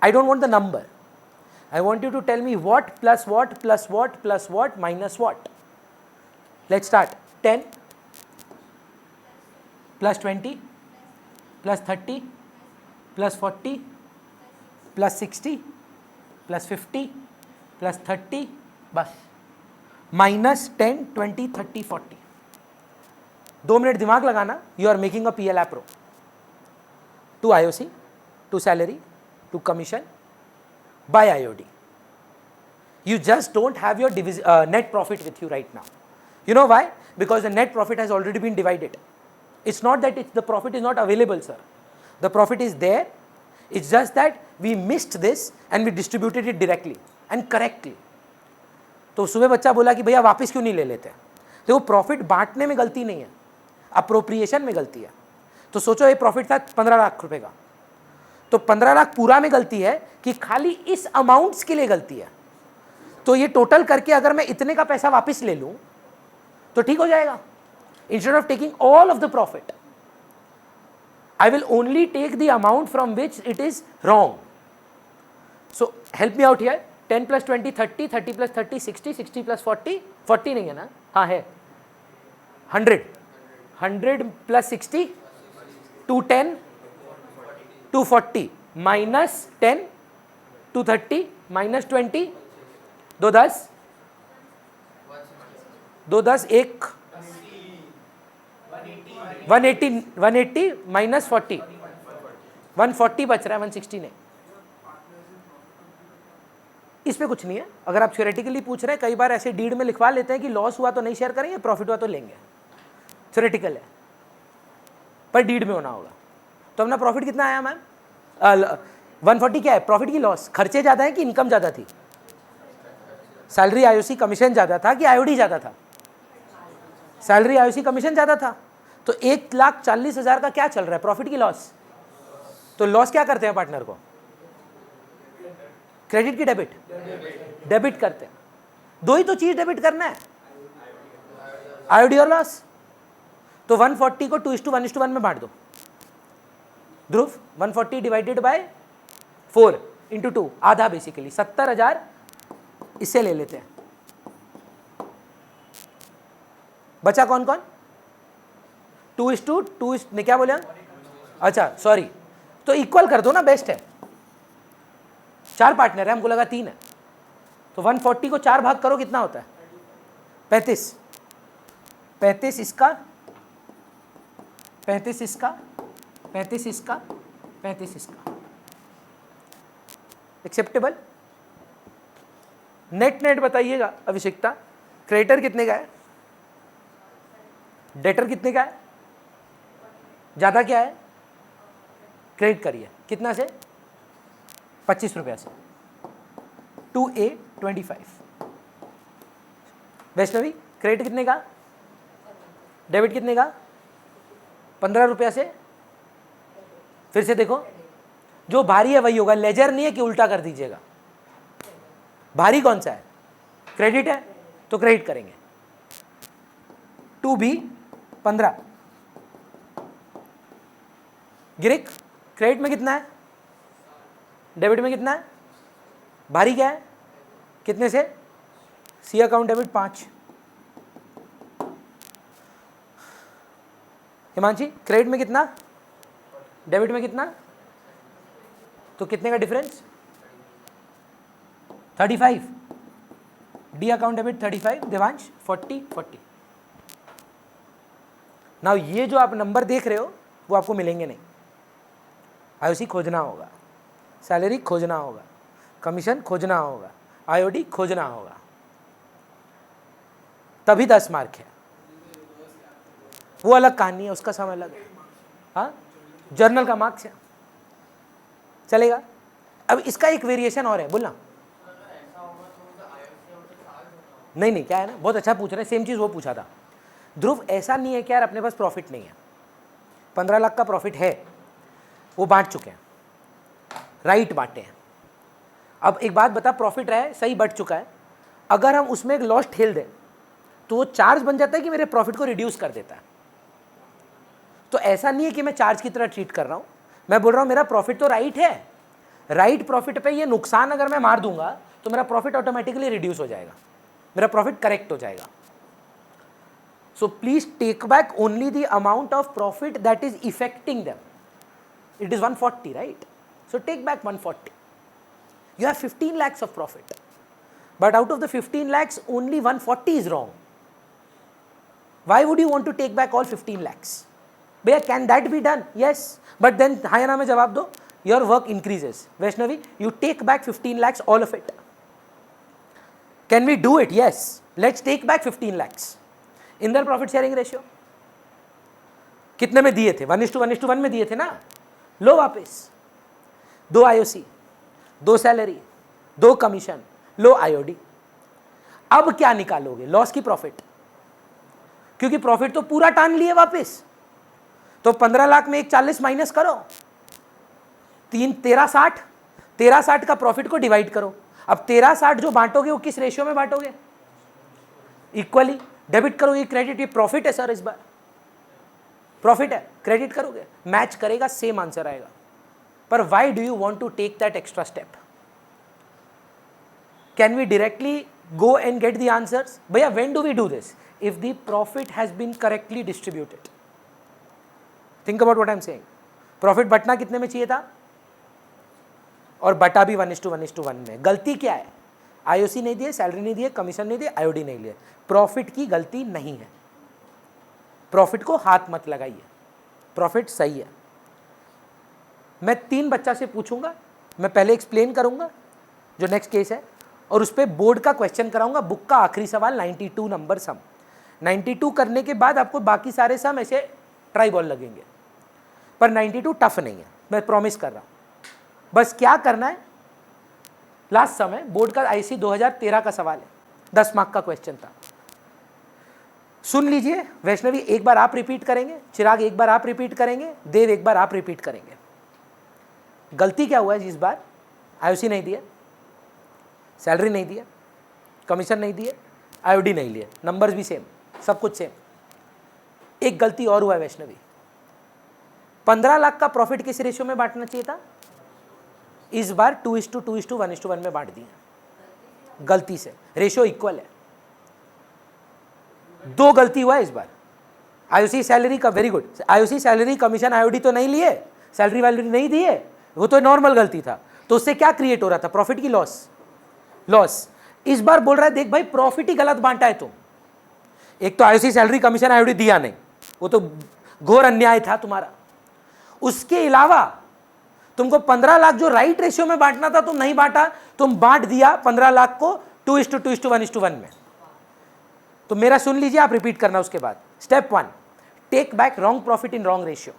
I don't want the number. I want you to tell me what plus what plus what plus what minus what. Let's start. 10 plus 20 plus 30 plus 40 plus 60 plus 50 plus 30 बस minus 10 20 30 40. 2 minute दिमाग लगाना. You are making a PL Pro. To IOC, to salary, to commission, by IOD. You just don't have your net profit with you right now. You know why? Because the net profit has already been divided. It's not that the profit is not available, sir. The profit is there. It's just that we missed this and we distributed it directly and correctly. तो सुबह बच्चा बोला कि भैया वापस क्यों नहीं ले लेते? तो वो प्रॉफिट बांटने में गलती नहीं है, अप्रोप्रिएशन में गलती है. तो सोचो ये प्रॉफिट था 15 लाख रुपए का, तो 15 लाख पूरा में गलती है कि खाली इस अमाउंट्स के लिए गलती है? तो ये टोटल करके अगर मैं इतने का पैसा वापस ले लूं तो ठीक हो जाएगा. Instead of taking all of the profit, I will only take the amount from which it is wrong. So help me out here. 10 plus 20 30, 30 plus 30 60, 60 plus 40 40 नहीं है ना? हाँ है. 100 100 plus 60 210 240 minus 10 230 minus 20 2 10 2 10 1 180 minus 40 140 बच रहा है, 160 नहीं. इस पे कुछ नहीं है. अगर आप थ्योरेटिकली पूछ रहे हैं, कई बार ऐसे डीड में लिखवा लेते हैं कि लॉस हुआ तो नहीं शेयर करेंगे, प्रॉफिट हुआ तो लेंगे. थ्योरेटिकल है पर डीड में होना होगा. तो अपना प्रॉफिट कितना आया मैम? 140 क्या है? प्रॉफिट की लॉस. खर्चे ज़्यादा है कि इनकम ज़्यादा थी? सैलरी IOC कमीशन ज़्यादा था कि IOD ज़्यादा था? सैलरी IOC कमीशन ज़्यादा था. तो 1,40,000 का क्या चल रहा है? प्रॉफिट की लॉस. तो लॉस क्या करते हैं पार्टनर को? क्रेडिट की डेबिट? डेबिट करते हैं. दो ही तो चीज डेबिट करना है, IOD और लॉस. तो 140 को 2:1:1 में बांट दो. ध्रुव 140 डिवाइडेड बाय 4 × 2 आधा, बेसिकली 70,000 इससे ले लेते हैं. बचा कौन कौन? 2:2 ने क्या बोले? अच्छा सॉरी, तो इक्वल कर दो ना, बेस्ट है। 4 पार्टनर है, हमको लगा 3 है, तो 140 को 4 भाग करो, कितना होता है? 35। 35 इसका, 35 इसका, 35 इसका, 35 इसका। एक्सेप्टेबल? नेट नेट बताइएगा अभिषेकता, क्रेडिटर कितने का है, डेटर कितने का है, ज्यादा क्या है? क्रेडिट करिए, कितना से? 25 रुपया से। 2A 25। वैष्णवी क्रेडिट कितने का, डेबिट कितने का? 15 रुपया से। फिर से देखो, जो भारी है वही होगा, लेजर नहीं है कि उल्टा कर दीजिएगा। भारी कौन सा है? क्रेडिट है, तो क्रेडिट करेंगे। 2B 15। गिरिक क्रेडिट में कितना है, डेबिट में कितना है? भारी क्या है, कितने से? C account debit 5। Himanshi credit में कितना, डेबिट में कितना, तो कितने का difference? 35। D account debit 35, Devansh 40। Now ये जो आप नंबर देख रहे हो वो आपको मिलेंगे नहीं। आईओसी खोजना होगा, सैलरी खोजना होगा, कमीशन खोजना होगा, आईओडी खोजना होगा, तभी 10 मार्क है। वो अलग कहानी है, उसका समय अलग है। हाँ, जर्नल का मार्क्स है, चलेगा। अब इसका एक वेरिएशन और है, बोलना। नहीं, क्या है ना, बहुत अच्छा पूछ रहे हैं, सेम चीज वो पूछा था ध्रुव। ऐसा नहीं है कि यार अपने पास प्रॉफिट नहीं है, 15 लाख का प्रॉफिट है, वो बांट चुके हैं, राइट बांटे हैं। अब एक बात बता, प्रॉफिट है सही, बढ़ चुका है, अगर हम उसमें एक लॉस ठेल दें तो वो चार्ज बन जाता है कि मेरे प्रॉफिट को रिड्यूस कर देता है। तो ऐसा नहीं है कि मैं चार्ज की तरह ट्रीट कर रहा हूं, मैं बोल रहा हूं मेरा प्रॉफिट तो राइट है, राइट प्रॉफिट पे ये नुकसान अगर मैं मार दूंगा तो मेरा प्रॉफिट ऑटोमेटिकली रिड्यूस हो जाएगा, मेरा प्रॉफिट करेक्ट हो जाएगा। So please take back only the amount of profit that is affecting them. It is 140, right? So take back 140. You have 15 lakhs of profit, but out of the 15 lakhs only 140 is wrong. Why would you want to take back all 15 lakhs? भैया can that be done? Yes, but then हाँ या ना में जवाब दो, your work increases. Vaishnavi, you take back 15 lakhs, all of it. Can we do it? Yes, let's take back 15 lakhs. Inder profit sharing ratio कितने में दिए थे? 1:1:1 में दिए थे ना, लो वापस। 2 आईओसी, 2 सैलरी, 2 कमीशन, लो आईओडी। अब क्या निकालोगे? लॉस की प्रॉफिट, क्योंकि प्रॉफिट तो पूरा टान लिए वापस। तो 15 लाख में 140 माइनस करो, 13 60, 13 60 का प्रॉफिट को डिवाइड करो। अब 13 60 जो बांटोगे वो किस रेशियो में बांटोगे? इक्वली। डेबिट करोगे क्रेडिट? ये प्रॉफिट है सर, इस बार प्रॉफिट है, क्रेडिट करोगे, मैच करेगा, सेम आंसर आएगा। पर why do you want to take that extra step? Can we directly go and get the answers? भैया when do we do this? If the profit has been correctly distributed. Think about what I'm saying. Profit बटना कितने में चाहिए था, और बटा भी 1:1:1 में। गलती क्या है? आईओसी नहीं दिए, सैलरी नहीं दिए, कमीशन नहीं दिए, आईओडी नहीं लिए। प्रॉफिट की गलती नहीं है, प्रॉफिट को हाथ मत लगाइए, प्रॉफिट सही है। मैं 3 बच्चा से पूछूंगा, मैं पहले एक्सप्लेन करूंगा जो नेक्स्ट केस है, और उस पर बोर्ड का क्वेश्चन कराऊंगा, बुक का आखिरी सवाल 92 नंबर सम। 92 करने के बाद आपको बाकी सारे सम ऐसे ट्राई बॉल लगेंगे, पर 92 टफ नहीं है, मैं प्रॉमिस कर रहा हूं। बस क्या करना है, लास्ट सम है, बोर्ड का आईसी 2013 का सवाल है, 10 मार्क का क्वेश्चन था। सुन लीजिए, वैष्णवी एक बार आप रिपीट करेंगे, चिराग एक बार आप रिपीट करेंगे, देव एक बार आप रिपीट करेंगे। गलती क्या हुआ है इस बार? आईओसी नहीं दिया, सैलरी नहीं दिया, कमीशन नहीं दिए, आईओडी नहीं लिए, नंबर्स भी सेम, सब कुछ सेम। एक गलती और हुआ है वैष्णवी, 15 लाख का प्रॉफिट किस रेशियो में बांटना चाहिए था? इस बार 2:2:1:1 में बांट दिया, गलती से। रेशियो इक्वल है, दो गलती हुआ है इस बार। आईओसी सैलरी का, very good, IOC salary commission IOD तो नहीं लिए, सैलरी वैलरी नहीं दिए, वो तो नॉर्मल गलती था। तो उससे क्या क्रिएट हो रहा था, प्रॉफिट की लॉस, लॉस। इस बार बोल रहा है देख भाई प्रॉफिट ही गलत बांटा है तुम। एक तो आईओसी सैलरी कमीशन आईओडी दिया नहीं, वो तो घोर अन्याय था तुम्हारा। उसके अलावा तुमको 15 लाख जो राइट रेशियो में बांटना था तुम नहीं बांटा, तुम बांट दिया 15 लाख को 2:2:1:1 में। तो मेरा सुन लीजिए, आप रिपीट करना उसके बाद। Step 1, take back wrong profit in wrong ratio.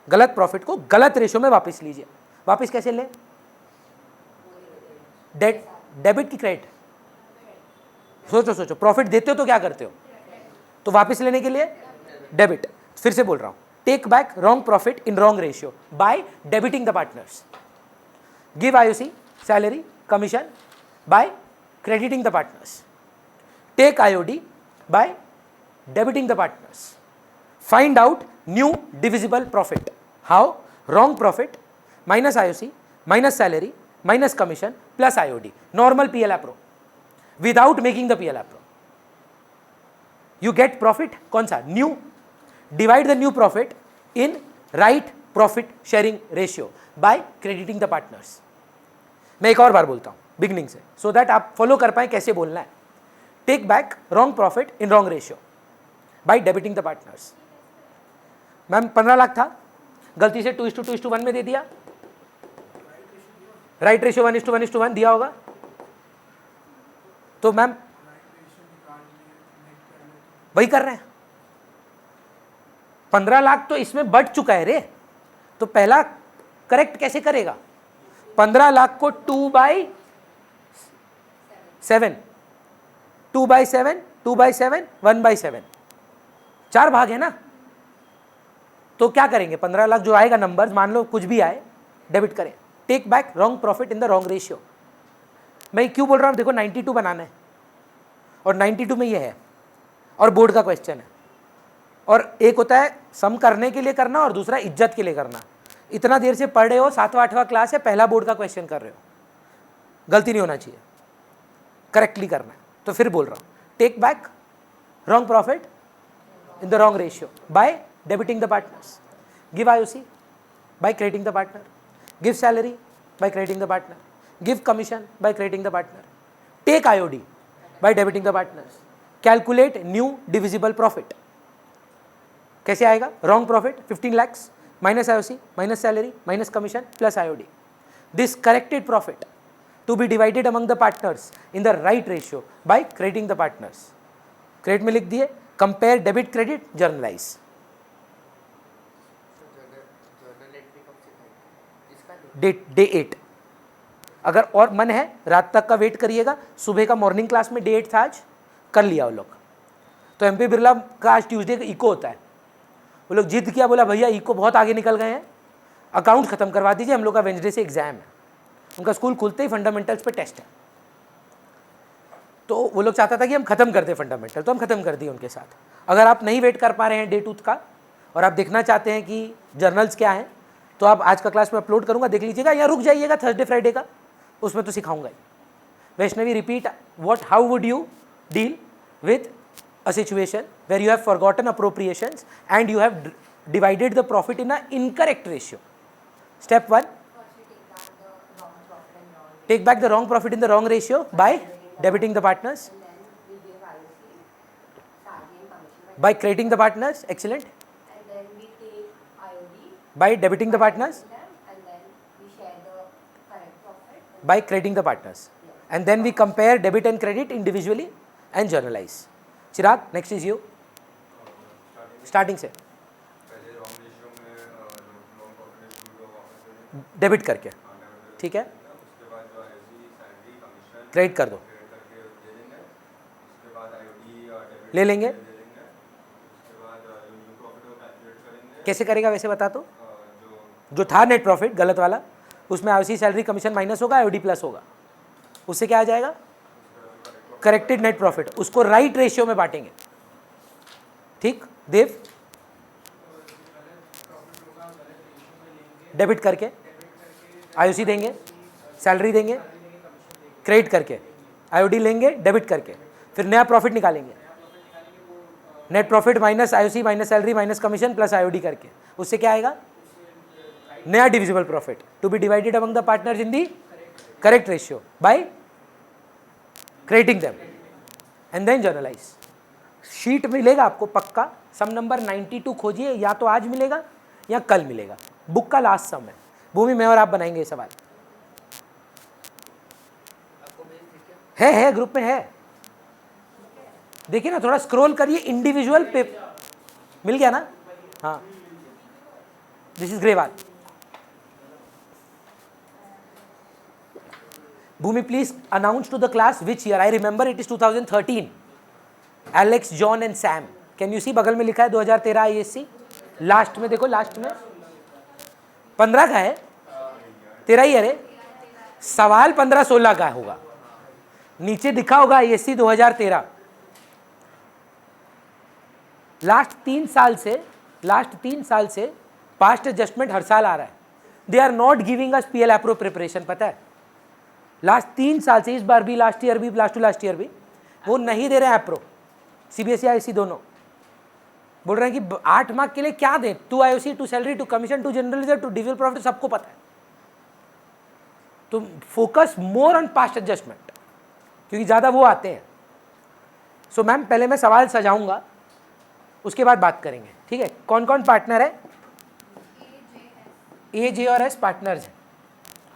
गलत प्रॉफिट को गलत रेशियो में वापस लीजिए। वापस कैसे ले, डेबिट की क्रेडिट? सोचो सोचो, प्रॉफिट देते हो तो क्या करते हो, तो वापस लेने के लिए डेबिट। फिर से बोल रहा हूं, take back wrong profit in wrong ratio by debiting the partners. Give IOC salary commission by crediting the partners. Take IOD by debiting the partners. Find out new divisible profit. How? Wrong profit minus IOC minus salary minus commission plus IOD, normal PL pro, without making the PL pro. You get profit कौन सा, new. Divide the new profit in right profit sharing ratio by crediting the partners. मैं एक और बार बोलता हूं beginning से, so that आप follow कर पाए कैसे बोलना है। Take back wrong profit in wrong ratio by debiting the partners. Ma'am 15 lakh था, गलती से 2:2:1 में दे दिया, राइट रेशियो 1:1:1 दिया होगा, तो मैम वही कर रहे हैं। 15 लाख तो इसमें बढ़ चुका है रे, तो पहला करेक्ट कैसे करेगा? 15 लाख को 2/7, 2/7, 2/7, 1/7, 4 भाग है ना। तो क्या करेंगे, 15 लाख जो आएगा नंबर, मान लो कुछ भी आए, डेबिट करें। Take back wrong profit in the wrong ratio. मैं क्यों बोल रहा हूं, देखो 92 बनाना है और 92 में ये है और बोर्ड का क्वेश्चन है, और एक होता है सम करने के लिए करना और दूसरा इज्जत के लिए करना। इतना देर से पढ़ रहे हो, 7वां 8वां क्लास है, पहला बोर्ड का क्वेश्चन कर रहे हो, गलती नहीं होना चाहिए, करेक्टली करना है। तो फिर बोल रहा हूं, take back wrong profit in the wrong ratio by debiting the partners. Give IOC by crediting the partner. Give salary by crediting the partner. Give commission by crediting the partner. Take IOD by debiting the partners. Calculate new divisible profit. कैसे आएगा, wrong profit 15 lakhs minus IOC minus salary minus commission plus IOD. This corrected profit to be divided among the partners in the right ratio by crediting the partners. Credit में लिख दिए, compare debit credit, generalized. Day 8, अगर और मन है रात तक का वेट करिएगा, सुबह का मॉर्निंग क्लास में डे 8 था, आज कर लिया वो लोग। तो एमपी बिरला का आज ट्यूसडे का इको होता है, वो लोग जिद किया, बोला भैया इको बहुत आगे निकल गए हैं, अकाउंट खत्म करवा दीजिए, हम लोग का वेंसडे से एग्जाम है। उनका स्कूल खुलते ही फंडामेंटल्स पे टेस्ट है, तो वो लोग चाहता था कि हम खत्म कर दें फंडामेंटल, तो हम खत्म कर दिए उनके साथ। अगर आप नहीं वेट कर पा रहे हैं डे 2 का और आप देखना चाहते हैं कि जर्नल्स क्या हैं, तो आप आज का क्लास में अपलोड करूंगा, देख लीजिएगा, या रुक जाइएगा थर्सडे फ्राइडे का, उसमें तो सिखाऊंगा ही। Vaishnavi, repeat what, how would you deal with a situation where you have forgotten appropriations and you have divided the profit in an incorrect ratio. Step 1, take back the wrong profit in the wrong ratio by debiting the partners, by crediting the partners, excellent, and then we take IOD by debiting the partners, and then we share the correct profit. by crediting the partners, and then we compare debit and credit individually and journalize. Chirag, next is you. Starting से debit करके, ठीक है, credit कर दो, ले लेंगे। कैसे करेगा वैसे बता तो, जो था नेट प्रॉफिट गलत वाला, उसमें आईओसी सैलरी कमीशन माइनस होगा, आईओडी प्लस होगा, उससे क्या आ जाएगा, करेक्टेड नेट प्रॉफिट, उसको राइट रेशियो में बांटेंगे। ठीक देव, डेबिट करके आईओसी देंगे, सैलरी देंगे, क्रेडिट करके आईओडी लेंगे, डेबिट करके, फिर नया प्रॉफिट निकालेंगे। Net profit minus IOC minus salary minus commission plus IOD करके, उससे क्या आएगा? नया divisible profit to be divided among the partners in the correct ratio by creating them and then journalize. Sheet मिलेगा आपको पक्का, सम नंबर 92 खोजिए, या तो आज मिलेगा या कल मिलेगा, बुक का लास्ट सम है। भूमि में और आप बनाएंगे ये सवाल, है ग्रुप में है, देखिए ना, थोड़ा स्क्रॉल करिए, इंडिविजुअल पेपर मिल गया ना? हाँ, this is Grewal. Bhoomi please announce to the class which year. I remember it is 2013। Alex, John and Sam, can you see, बगल में लिखा है 2013 आईएससी, लास्ट में देखो, लास्ट में 15 का है, 13 ही, अरे सवाल 15-16 का होगा, नीचे दिखा होगा आईएससी 2013। लास्ट 3 साल से पास्ट एडजस्टमेंट हर साल आ रहा है। They are not giving us PL appro preparation, पता है, लास्ट 3 साल से, इस बार भी, लास्ट ईयर भी, लास्ट ईयर भी वो नहीं दे रहे हैं एप्रो। सीबीएसई आईएससी दोनों बोल रहे हैं कि 8 मार्क के लिए क्या दें, to IOC, to salary, to commission, to general reserve, to divisible profit, सबको पता है। तो focus more on past adjustment, क्योंकि ज़्यादा वो आते हैं। सो मैम पहले मैं सवाल सजाऊंगा, उसके बाद बात करेंगे, ठीक है? कौन कौन पार्टनर है? ए, जे और एस पार्टनर्स हैं।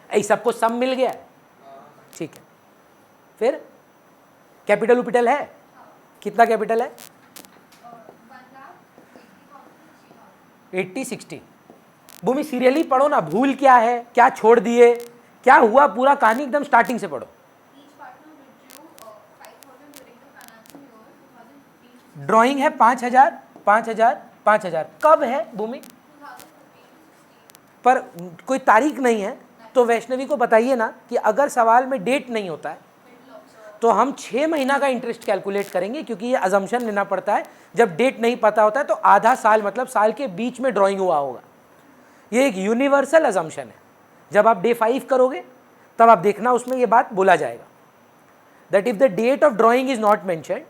ऐ सबको सम मिल गया है, ठीक है। फिर कैपिटल उपिटल है, कितना कैपिटल है? 80-60। भूमि सीरियली पढ़ो ना, भूल क्या है, क्या छोड़ दिए, क्या हुआ, पूरा कहानी एकदम स्टार्टिंग से पढ़ो। ड्राइंग है 5,000 5,000 5,000, कब है भूमि? पर कोई तारीख नहीं है, तो वैष्णवी को बताइए ना कि अगर सवाल में डेट नहीं होता है तो हम 6 महीना का इंटरेस्ट कैलकुलेट करेंगे, क्योंकि ये अजम्पशन लेना पड़ता है। जब डेट नहीं पता होता है तो आधा साल, मतलब साल के बीच में ड्राइंग हुआ होगा। ये एक यूनिवर्सल अजम्पशन है। जब आप डे 5 करोगे तब आप देखना उसमें ये बात बोला जाएगा, that if the date of drawing is not mentioned,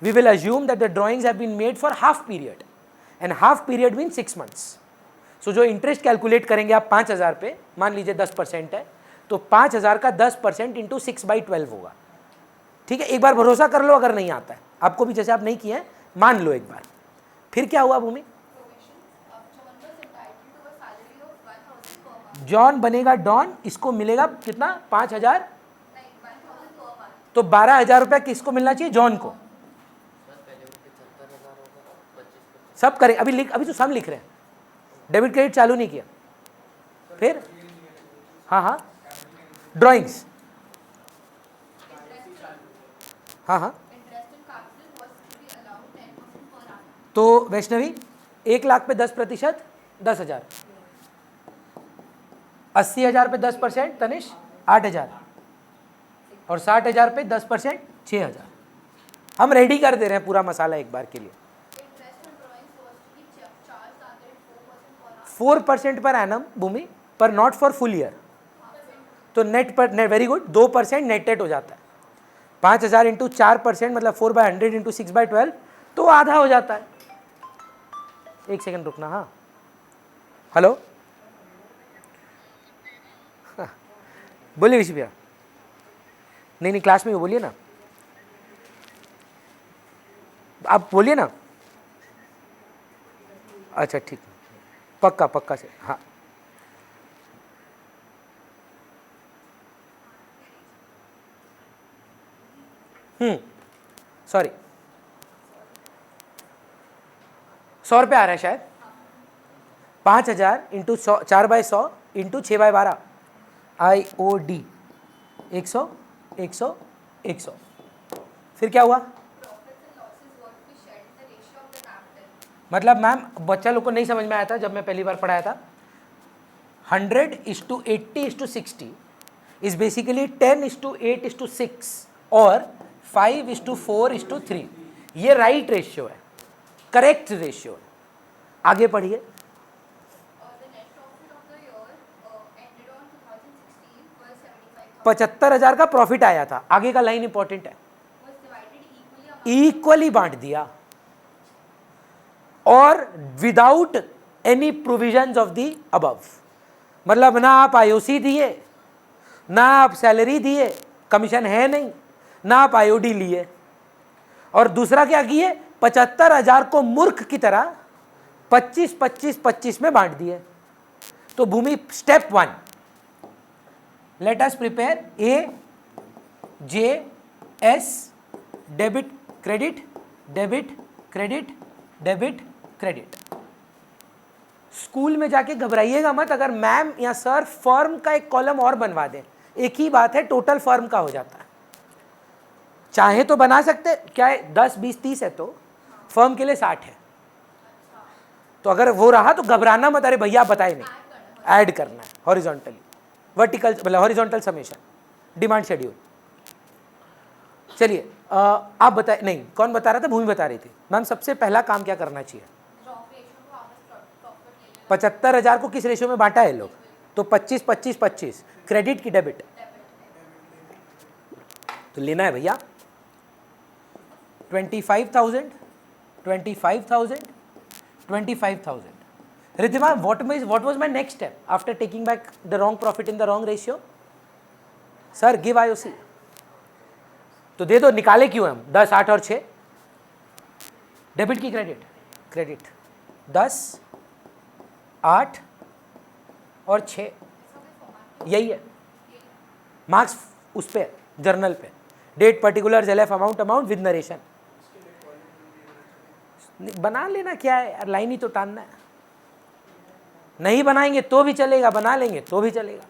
we will assume that the drawings have been made for half period and half period means 6 months. So जो इंटरेस्ट कैलकुलेट करेंगे आप 5,000 पे, मान लीजिए 10% है, तो 5,000 का 10% इंटू 6/12 होगा, ठीक है? एक बार भरोसा कर लो, अगर नहीं आता है आपको भी, जैसे आप नहीं किए हैं, मान लो एक बार। फिर क्या हुआ भूमि? जॉन बनेगा डॉन, इसको मिलेगा कितना? 5,000, तो 12,000 रुपया किसको मिलना चाहिए? जॉन को। सब करें, अभी तो सम लिख रहे हैं, डेबिट क्रेडिट चालू नहीं किया। फिर हाँ, ड्राइंग्स, हाँ, तो वैष्णवी 1 लाख पे 10%, 10,000, 80,000 पे 10%, तनिष 8,000, और 60,000 पे 10%, 6,000। हम रेडी कर दे रहे हैं पूरा मसाला एक बार के लिए। 4% पर एनम भूमि, पर नॉट फॉर फुल ईयर, तो नेट पर, वेरी गुड, 2% नेट हो जाता है। 5,000 इंटू 4% मतलब 4/100 इंटू 6/12, तो आधा हो जाता है। एक सेकंड रुकना, हाँ, हेलो, हाँ, बोलिए ऋषि भैया। नहीं, क्लास में वो बोलिए ना, आप बोलिए ना। अच्छा ठीक, पक्का से, हाँ। सॉरी, 100 रुपये आ रहा है शायद। 5,000 इंटू 4/100 इंटू 6/12, IOD 100 100 100। फिर क्या हुआ? मतलब मैम बच्चा लोग को नहीं समझ में आया था जब मैं पहली बार पढ़ाया था। 100:80:60 इज बेसिकली 10:8:6 और 5:4:3। ये राइट रेशियो है, करेक्ट रेशियो है। आगे पढ़िए। 75,000 का प्रॉफिट आया था। आगे का लाइन इंपॉर्टेंट है, इक्वली बांट दिया। और without any provisions of the above. मतलब ना आप आईओसी दिए, ना आप सैलरी दिए, कमीशन है नहीं, ना आप आईओडी लिए, और दूसरा क्या किए, 75,000 को मूर्ख की तरह 25-25-25 में बांट दिए। तो Bhoomi step 1, let us prepare AJS debit credit debit credit debit credit. School में जाके घबराइएगा मत अगर मैम या सर फर्म का एक कॉलम और बनवा दें, एक ही बात है, टोटल फर्म का हो जाता है। चाहे तो बना सकते, क्या है 10 20 30 है तो फर्म के लिए 60 है। तो अगर वो रहा तो घबराना मत, अरे भैया बताए नहीं, ऐड करना है हॉरिजॉन्टली, वर्टिकल मतलब हॉरिजॉन्टल समेशन, डिमांड शेड्यूल। चलिए आप बताए, नहीं कौन बता रहा था, भूमि बता रही थी। मैम सबसे पहला काम क्या करना चाहिए, 75,000 को किस रेशियो में बांटा है लोग, तो 25-25-25 क्रेडिट की डेबिट, तो लेना है भैया 25,000 25,000 25,000। Riddhima, what was my next step after taking back the wrong profit in the wrong ratio? Sir give IOC, तो दे दो, निकाले क्यों हम 10 8 और 6, डेबिट की क्रेडिट 10 8 और 6, यही है मार्क्स उस पे जर्नल पे, date particular LF amount with narration. बना लेना, क्या है यार, लाइन ही तो टानना है। नहीं बनाएंगे तो भी चलेगा, बना लेंगे तो भी चलेगा।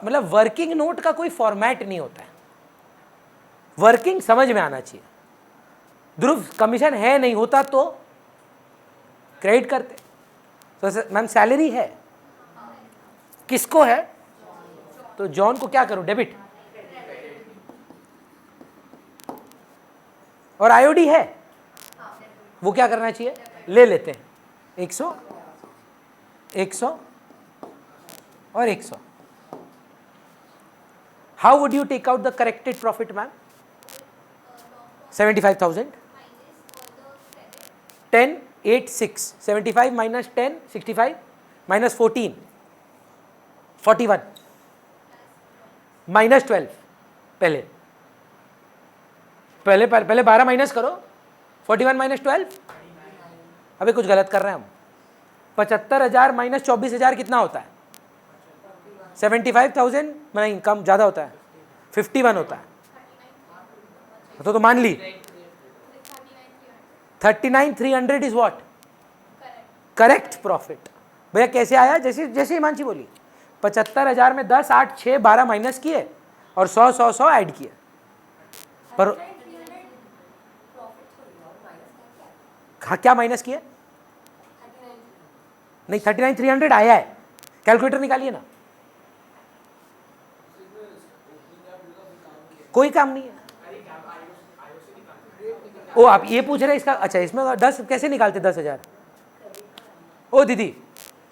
मतलब वर्किंग नोट का कोई फॉर्मेट नहीं होता है, वर्किंग समझ में आना चाहिए। ध्रुव कमीशन है नहीं, होता तो क्रेडिट करते। तो मैम सैलरी है, किसको है, तो जॉन को क्या करूं, डेबिट, और आईओडी है, वो क्या करना चाहिए, ले लेते हैं 100 100 और 100। How would you take out the corrected profit ma'am, 75,000 10 8 6 75 minus 10 65 minus 14 41 minus 12, पहले 12 माइनस करो, 41 माइनस 12, अबे कुछ गलत कर रहे हैं हम। 75,000 माइनस 24,000 कितना होता है, 75,000 नहीं, कम ज़्यादा होता है, 51 होता है। तो मान ली 39,300 इज व्हाट, करेक्ट प्रॉफिट। भैया कैसे आया, जैसे हिमांशी बोली, 75,000 में 10 8 6 12 माइनस किए और 100 ऐड किए, पर क्या माइनस किए, नहीं 39,300 आया है, कैलकुलेटर निकालिए ना, कोई काम नहीं है। ओ आप ये पूछ रहे हैं इसका, अच्छा इसमें 10 कैसे निकालते 10,000, ओ दीदी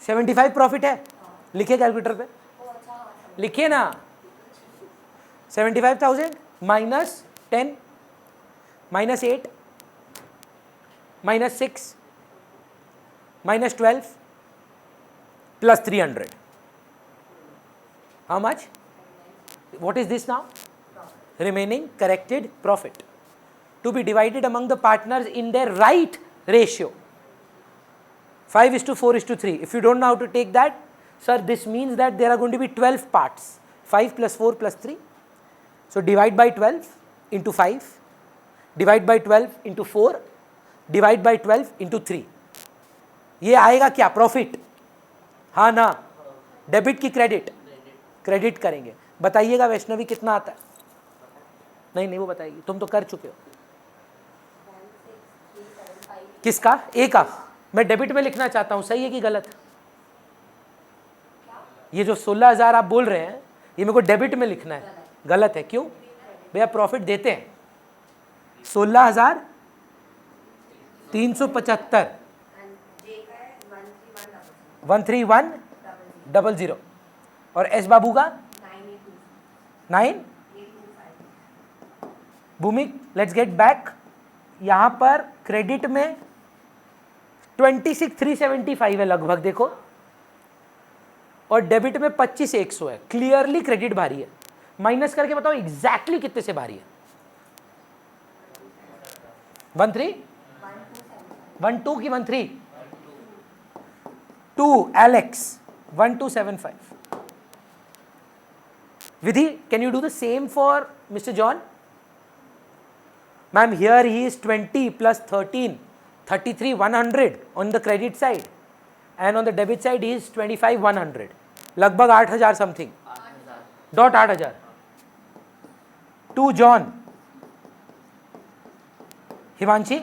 75 प्रॉफिट है, लिखिए कैलकुलेटर पे, लिखिए ना 75,000 minus 10 minus 8 minus 6 minus 12 plus 300. How much? What is this now? Remaining corrected profit to be divided among the partners in their right ratio, 5:4:3. If you don't know how to take that, sir, this means that there are going to be 12 parts, 5 plus 4 plus 3. So divide by 12 into 5, divide by 12 into 4, divide by 12 into 3, ये आएगा क्या, profit, हाँ ना, debit की credit करेंगे। बताइएगा वैष्णवी कितना आता है, नहीं वो बताएगी, तुम तो कर चुके हो। किसका, ए का, मैं डेबिट में लिखना चाहता हूं, सही है कि गलत, ये जो 16,000 आप बोल रहे हैं ये मेरे को डेबिट में लिखना है, गलत है, क्यों भैया, प्रॉफिट देते हैं 16,375 13100 और एस बाबू का 9। भूमि लेट्स गेट बैक, यहां पर क्रेडिट में 26,375 है लगभग, देखो, और डेबिट में 25,100 है। क्लियरली क्रेडिट भारी है। माइनस करके बताओ एग्जैक्टली कितने से भारी है? 13 12 की 13 2 Alex 1275। Vidhi, can you do the same for mister John? Ma'am here he is 20 plus 13 33 100 on the credit side and on the debit side he is 25 100, लगभग 8,000 something, dot 8,000। To John, Himanshi,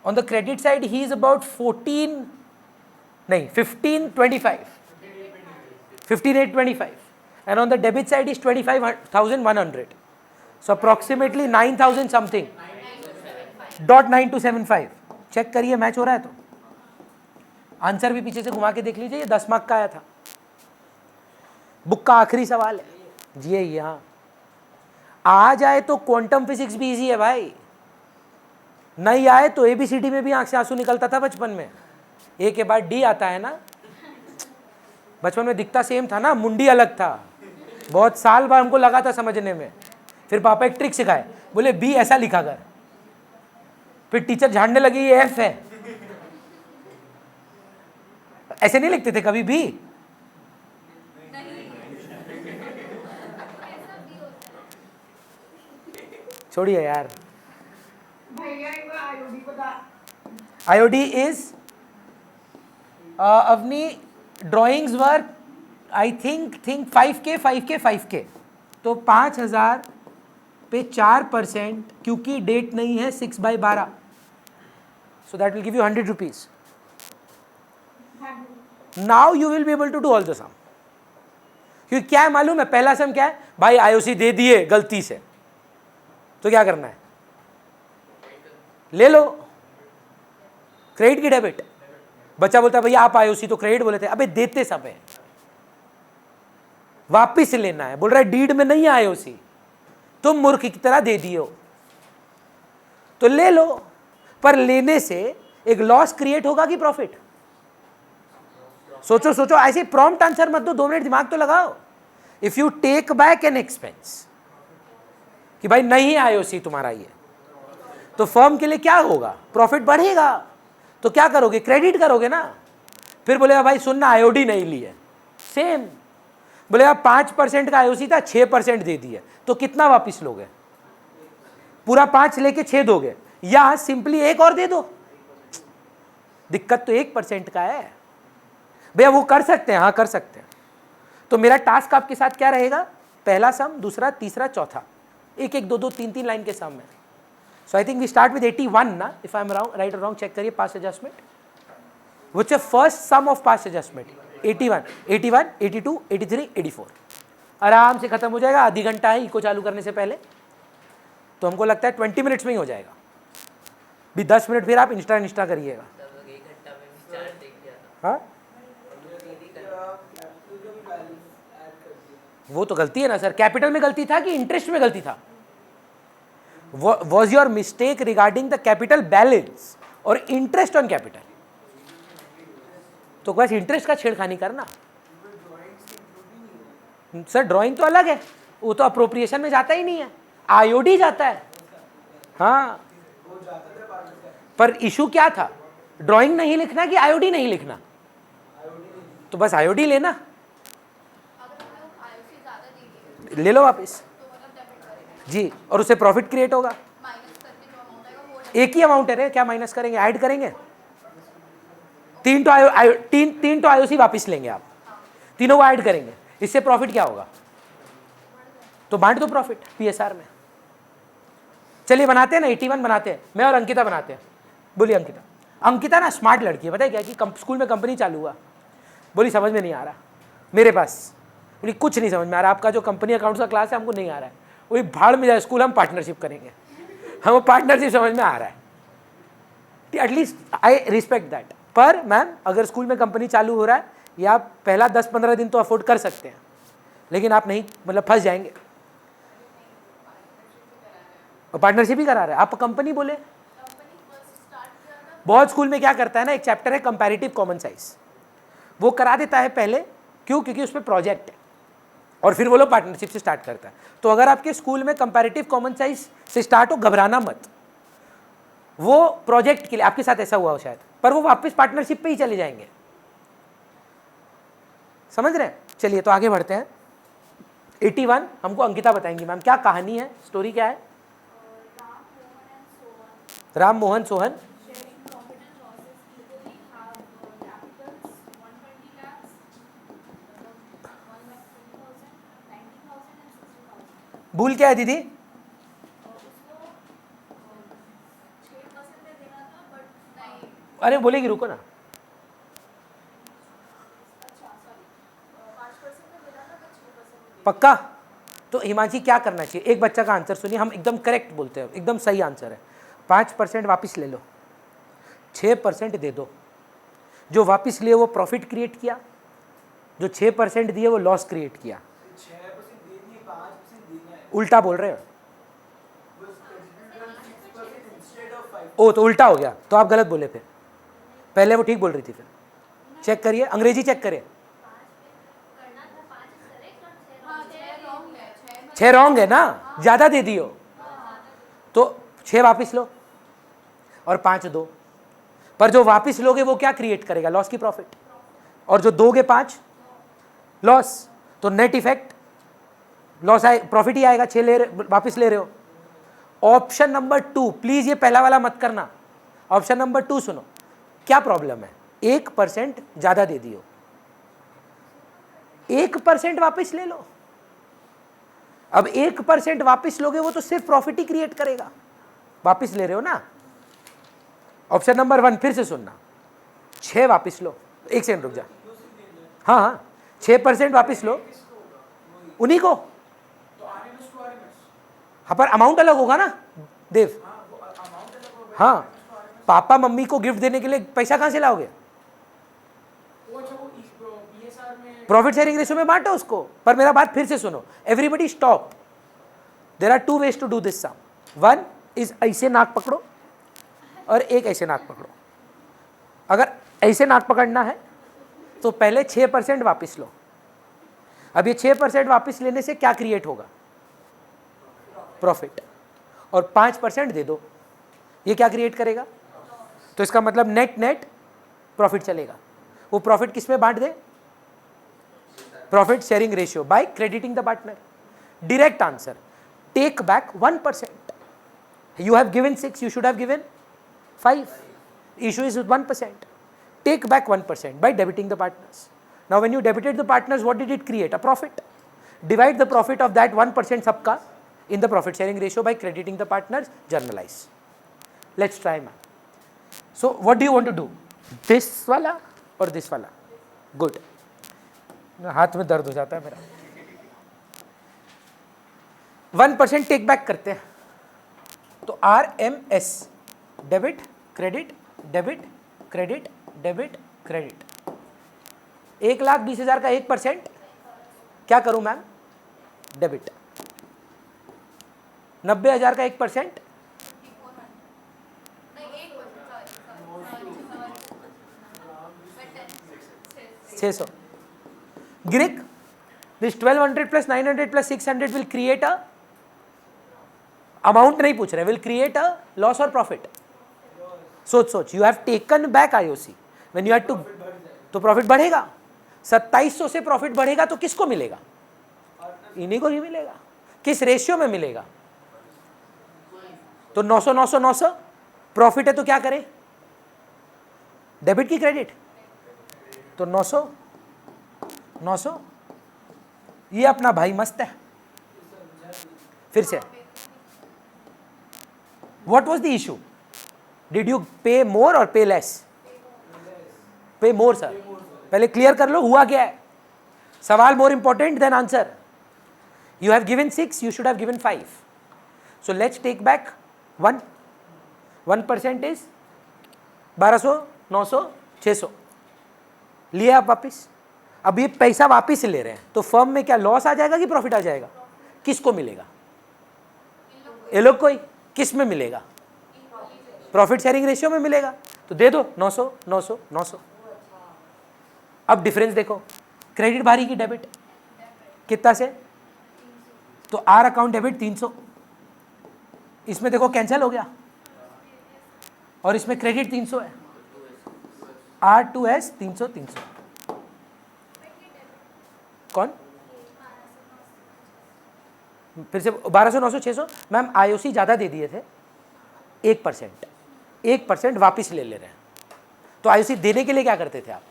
on the credit side he is about 15 25 15,825 and on the debit side is 25,100, so approximately 9,000 something, dot 9275। Check करिए match हो रहा है तो। Answer भी पीछे से घुमा के देख लीजिए, ये 10 मार्क का आया था। बुक का आखिरी सवाल है जी, यहाँ आ जाए तो क्वांटम फिजिक्स भी इजी है भाई, नहीं आए तो एबीसीडी में भी आंख से आंसू निकलता था बचपन में। ए के बाद डी आता है ना, बचपन में दिखता सेम था ना, मुंडी अलग था। बहुत साल बाद हमको लगा था समझने में, फिर पापा एक ट्रिक सिखाए, बोले बी ऐसा लिखा कर, फिर टीचर झाड़ने लगी ये एफ है। ऐसे नहीं लिखते थे कभी भी? छोड़िए यार। आईओडी इज अपनी drawings were I think 5K, तो 5,000 पे 4%, क्योंकि डेट नहीं है 6/12, so that will give you 100 rupees. Now you will be able to do all the sum. क्योंकि क्या है मालूम है, पहला सम क्या है भाई, आईओसी दे दिए गलती से, तो क्या करना है, ले लो, क्रेडिट की डेबिट। बच्चा बोलता है भैया आप आईओसी तो क्रेडिट बोले थे, अबे देते सब है, वापिस लेना है। बोल रहा है डीड में नहीं है आईओसी, तुम मूर्ख की तरह दे दिए हो, तो ले लो, पर लेने से एक लॉस क्रिएट होगा कि प्रॉफिट? सोचो सोचो, ऐसे प्रॉम्प्ट आंसर मत दो, 2 मिनट दिमाग तो लगाओ। If you take back an expense कि भाई नहीं आईओसी तुम्हारा ये, तो फर्म के लिए क्या होगा, प्रॉफिट बढ़ेगा, तो क्या करोगे, क्रेडिट करोगे ना। फिर बोलेगा भाई सुनना आईओडी नहीं ली है, सेम बोलेगा 5% का आईओसी था 6% दे दिया, तो कितना वापिस लोगे, पूरा 5 लेके 6 दोगे, या सिंपली 1 और दे दो। दिक्कत तो 1% का है भैया, वो कर सकते हैं, हाँ कर सकते हैं। तो मेरा टास्क आपके साथ क्या रहेगा, पहला सम, दूसरा, तीसरा, चौथा, 1-1 2-2 3-3 लाइन के सम में। So I think we start with 81 ना, इफ आई एम राइट और रॉन्ग चेक करिए। Past adjustment, which is first sum of past adjustment, 81, 82, 83, 84। आराम से खत्म हो जाएगा, आधी घंटा है इको चालू करने से पहले, तो हमको लगता है 20 मिनट्स में ही हो जाएगा। भी 10 मिनट फिर आप इंस्टा करिएगा। हाँ वो तो गलती है ना सर, कैपिटल में गलती था कि इंटरेस्ट में गलती था? Was your mistake regarding the capital balance और इंटरेस्ट ऑन कैपिटल? तो बस इंटरेस्ट का छेड़खानी करना सर, ड्राइंग तो अलग है, वो तो अप्रोप्रिएशन में जाता ही नहीं है, आईओडी जाता है। हाँ पर इशू क्या था, ड्राइंग नहीं लिखना कि आईओडी नहीं लिखना? तो बस आईओडी लेना, ले लो वापस जी, और उससे प्रॉफिट क्रिएट होगा। एक ही अमाउंट है रे, क्या माइनस करेंगे, ऐड करेंगे? 3 तो आईओसी वापस लेंगे आप, तीनों को ऐड करेंगे, इससे प्रॉफिट क्या होगा? तो बांट दो प्रॉफिट पीएसआर में। चलिए बनाते हैं ना, 81 बनाते हैं, मैं और अंकिता बनाते हैं। बोलिए अंकिता। अंकिता ना स्मार्ट लड़की है, पता है क्या कि स्कूल में कंपनी चालू हुआ, बोली समझ में नहीं आ रहा मेरे पास, बोली कुछ नहीं समझ में आ रहा, आपका जो कंपनी अकाउंट्स का क्लास है हमको नहीं आ रहा है। वही भाड़ में जाए स्कूल, हम पार्टनरशिप करेंगे, हमें पार्टनरशिप समझ में आ रहा है, एटलीस्ट आई रिस्पेक्ट दैट। पर मैम अगर स्कूल में कंपनी चालू हो रहा है, या पहला 10-15 दिन तो अफोर्ड कर सकते हैं, लेकिन आप नहीं, मतलब फंस जाएंगे। और पार्टनरशिप ही करा रहे हैं आप, कंपनी बोले बहुत स्कूल में क्या करता है ना, एक चैप्टर है कंपैरेटिव कॉमन साइज, वो करा देता है पहले, क्यों? क्योंकि उसमें प्रोजेक्ट है और फिर वो लोग पार्टनरशिप से स्टार्ट करता है। तो अगर आपके स्कूल में कंपैरेटिव कॉमन साइज से स्टार्ट हो, घबराना मत, वो प्रोजेक्ट के लिए, आपके साथ ऐसा हुआ हो शायद, पर वो वापस पार्टनरशिप पे ही चले जाएंगे, समझ रहे हैं? चलिए तो आगे बढ़ते हैं। 81 हमको अंकिता बताएंगी मैम, क्या कहानी है, स्टोरी क्या है? राम मोहन सोहन भूल क्या है दीदी? अरे बोलेगी, रुको ना। पक्का? तो हिमांशी क्या करना चाहिए? एक बच्चा का आंसर सुनिए, हम एकदम करेक्ट बोलते हैं, एकदम सही आंसर है। 5% वापस ले लो, 6% दे दो। जो वापस लिए वो प्रॉफिट क्रिएट किया, जो 6% दिए वो लॉस क्रिएट किया। उल्टा बोल रहे हो। ओ तो उल्टा हो गया, तो आप गलत बोले, फिर पहले वो ठीक बोल रही थी। फिर चेक करिए, अंग्रेजी चेक करिए। 6 रॉन्ग है ना, ज्यादा दे दियो, तो 6 वापिस लो और 5 दो। पर जो वापिस लोगे वो क्या क्रिएट करेगा? लॉस की प्रॉफिट। और जो दोगे 5 लॉस, तो नेट इफेक्ट लॉस आए, प्रॉफिट ही आएगा। 6 वापिस ले रहे हो। ऑप्शन नंबर 2, प्लीज ये पहला वाला मत करना। ऑप्शन नंबर 2 सुनो, क्या प्रॉब्लम है? 1% ज्यादा दे दियो, 1% वापिस ले लो। अब 1% वापिस लोगे वो तो सिर्फ प्रॉफिट ही क्रिएट करेगा, वापिस ले रहे हो ना। ऑप्शन नंबर 1 फिर से सुनना, 6 वापिस लो, 1 सेकंड रुक जा। हाँ हाँ, 6% वापिस लो, उन्हीं को। हाँ पर अमाउंट अलग होगा ना देव। हाँ, पापा मम्मी को गिफ्ट देने के लिए पैसा कहां से लाओगे? प्रॉफिट शेयरिंग रेशियो में बांटो उसको। पर मेरा बात फिर से सुनो, everybody stop. There are 2 ways to do this sum. 1 is ऐसे नाक पकड़ो और एक ऐसे नाक पकड़ो। अगर ऐसे नाक पकड़ना है तो पहले 6% वापस लो। अब ये 6% वापस लेने से क्या क्रिएट होगा? प्रॉफिट। और 5% दे दो, ये क्या क्रिएट करेगा? तो इसका मतलब नेट नेट प्रॉफिट चलेगा। वो प्रॉफिट किस में बांट दे? Profit sharing ratio by crediting the partner. Direct answer, take back 1%। You have given 6, you should have given 5. Issue is with 1%. Take back 1% by debiting the partners. Now when you debited the partners, what did it create? A profit. Divide the profit of that 1% सबका in the profit sharing ratio by crediting the partners. Journalize. Let's try, man. So what do you want to do? This वाला और this वाला? Good. हाथ में दर्द हो जाता है मेरा। 1% टेक बैक करते हैं, तो RMS, debit credit debit credit debit credit. 1,20,000 का 1%, क्या करूं मैम? डेबिट। 90,000 का 1%, 600। Greek, this 1200 plus 900 plus 600 will create a amount नहीं पूछ रहे, विल क्रिएट अ लॉस और प्रॉफिट। सोच, you have taken back IOC when you had to, तो प्रॉफिट बढ़ेगा। 2700 से प्रॉफिट बढ़ेगा तो किसको मिलेगा? इन्हीं को ही मिलेगा। किस रेशियो में मिलेगा? तो 900 900 900 प्रॉफिट है तो क्या करें? डेबिट की क्रेडिट? तो 900 900, ये अपना भाई मस्त है। फिर से, what was the issue? Did you pay more or pay less? Pay more, sir. पहले क्लियर कर लो हुआ क्या है। सवाल more important than answer. You have given 6, you should have given 5. So let's take back 1. 1% is 1200 900 600 लिए आप वापिस। अब ये पैसा वापिस ले रहे हैं तो फर्म में क्या लॉस आ जाएगा कि प्रॉफिट आ जाएगा? किसको मिलेगा? ये लोग कोई किस में मिलेगा? प्रॉफिट शेयरिंग रेशियो में मिलेगा, तो दे दो 900 900 900। अब डिफरेंस देखो, क्रेडिट भारी की डेबिट, कितना से, तो आर अकाउंट डेबिट 300, इसमें देखो कैंसिल हो गया, और इसमें क्रेडिट 300 है, R2S 300 300। कौन, फिर से 1200 900 600। मैम आईओसी ज़्यादा दे दिए थे, 1% वापस ले रहे हैं। तो आईओसी देने के लिए क्या करते थे आप,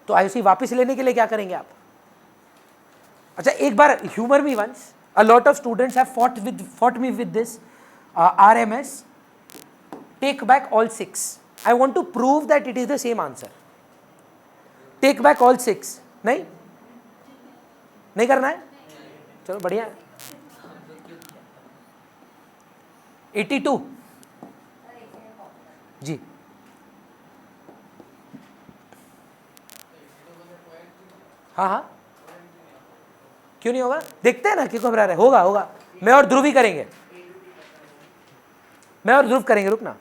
तो आईओसी वापस लेने के लिए क्या करेंगे आप? अच्छा एक बार humour me once, a lot of students have fought me with this RMS, take back all 6. I want to prove that it is the same answer. Take back all 6, नहीं करना है, चलो बढ़िया है। 82 जी, हाँ, क्यों नहीं होगा, देखते हैं ना, क्यों घबरा रहे, होगा। मैं और ध्रुव ही करेंगे, रुकना,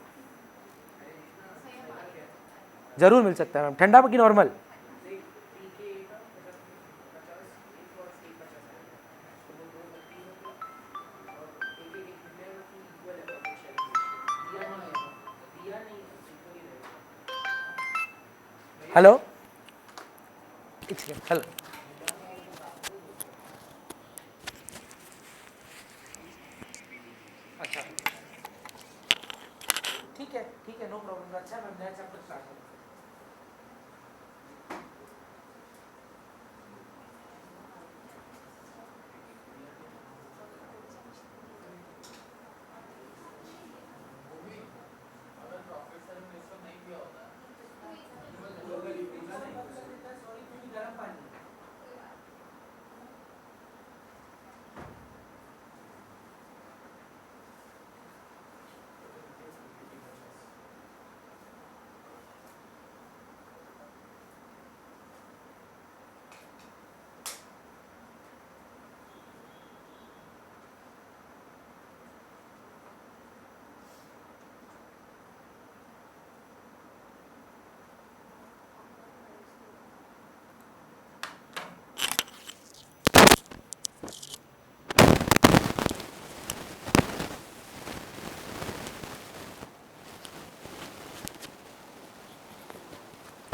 जरूर मिल सकता है मैम। ठंडा की नॉर्मल, हेलो, हेलो, अच्छा ठीक है, नो प्रॉब्लम। अच्छा मैम, नया चैप्टर स्टार्ट करो।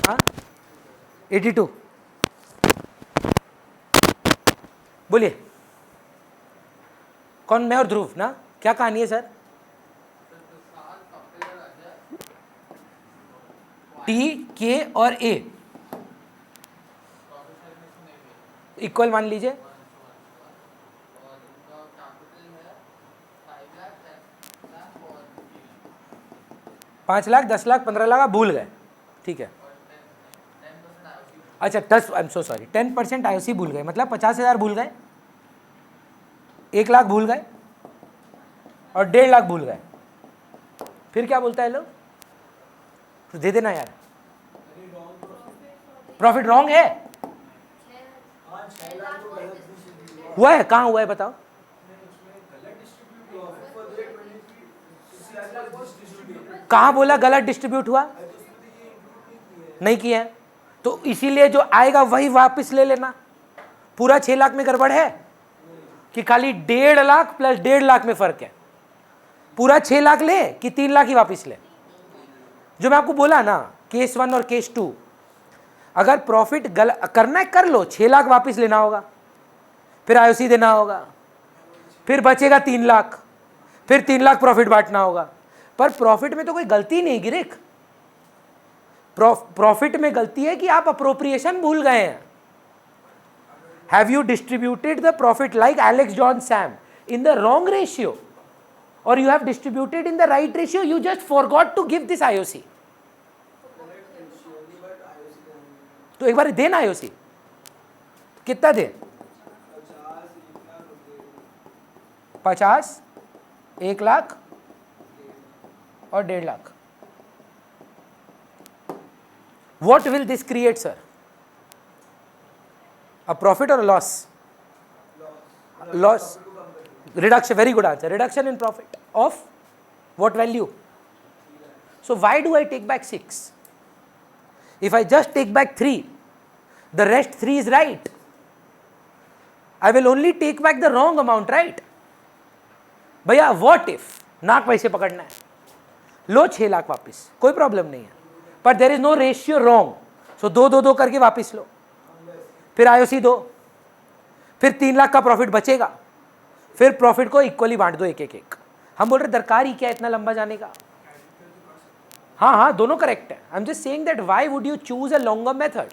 हाँ 82 बोलिए, कौन, मैं और ध्रुव ना, क्या कहानी है सर? टी के और ए इक्वल मान लीजिए, 5 लाख 10 लाख 15 लाख आप भूल गए, ठीक है। अच्छा 10, I am so sorry, 10% IOC भूल गए, मतलब 50,000 भूल गए, 1 लाख भूल गए और 1.5 लाख भूल गए, फिर क्या बोलता है लोग, तो दे देना यार। प्रॉफिट रॉन्ग है, हुआ है, कहाँ हुआ है बताओ? कहाँ बोला गलत डिस्ट्रीब्यूट हुआ, नहीं किया है, तो इसीलिए जो आएगा वही वापस ले लेना। पूरा 6 लाख में गड़बड़ है कि खाली 1.5 लाख प्लस 1.5 लाख में फर्क है? पूरा 6 लाख ले कि 3 लाख ही वापस ले? जो मैं आपको बोला ना, केस 1 और केस 2, अगर प्रॉफिट करना है कर लो, 6 लाख वापस लेना होगा, फिर आईओसी देना होगा, फिर बचेगा 3 लाख, फिर 3 लाख प्रॉफिट बांटना होगा। पर प्रॉफिट में तो कोई गलती नहीं गिरिक, प्रॉफिट में गलती है कि आप अप्रोप्रिएशन भूल गए हैं। Have you distributed the profit like Alex John Sam in the wrong ratio, और you have distributed in the right ratio, you just forgot to give this IOC. तो एक बार देना आईओसी, कितना दे? 50, 1 लाख और 1.5 lakh. What will this create, sir? A profit or a loss? Loss. Reduction. Very good answer. Reduction in profit of what value? So why do I take back 6? If I just take back 3, the rest 3 is right. I will only take back the wrong amount, right? भैया what if नाक वैसे पकड़ना है, लो 6 लाख वापस, कोई problem नहीं है, पर there is no ratio wrong, so 2-2-2 करके वापस लो, फिर आईओसी दो, फिर 3 लाख का प्रॉफिट बचेगा, फिर प्रॉफिट को इक्वली बांट दो, एक। हम बोल रहे दरकार ही क्या इतना लंबा जाने का। हाँ हाँ, दोनों करेक्ट है। I am just saying that why would you choose a longer method?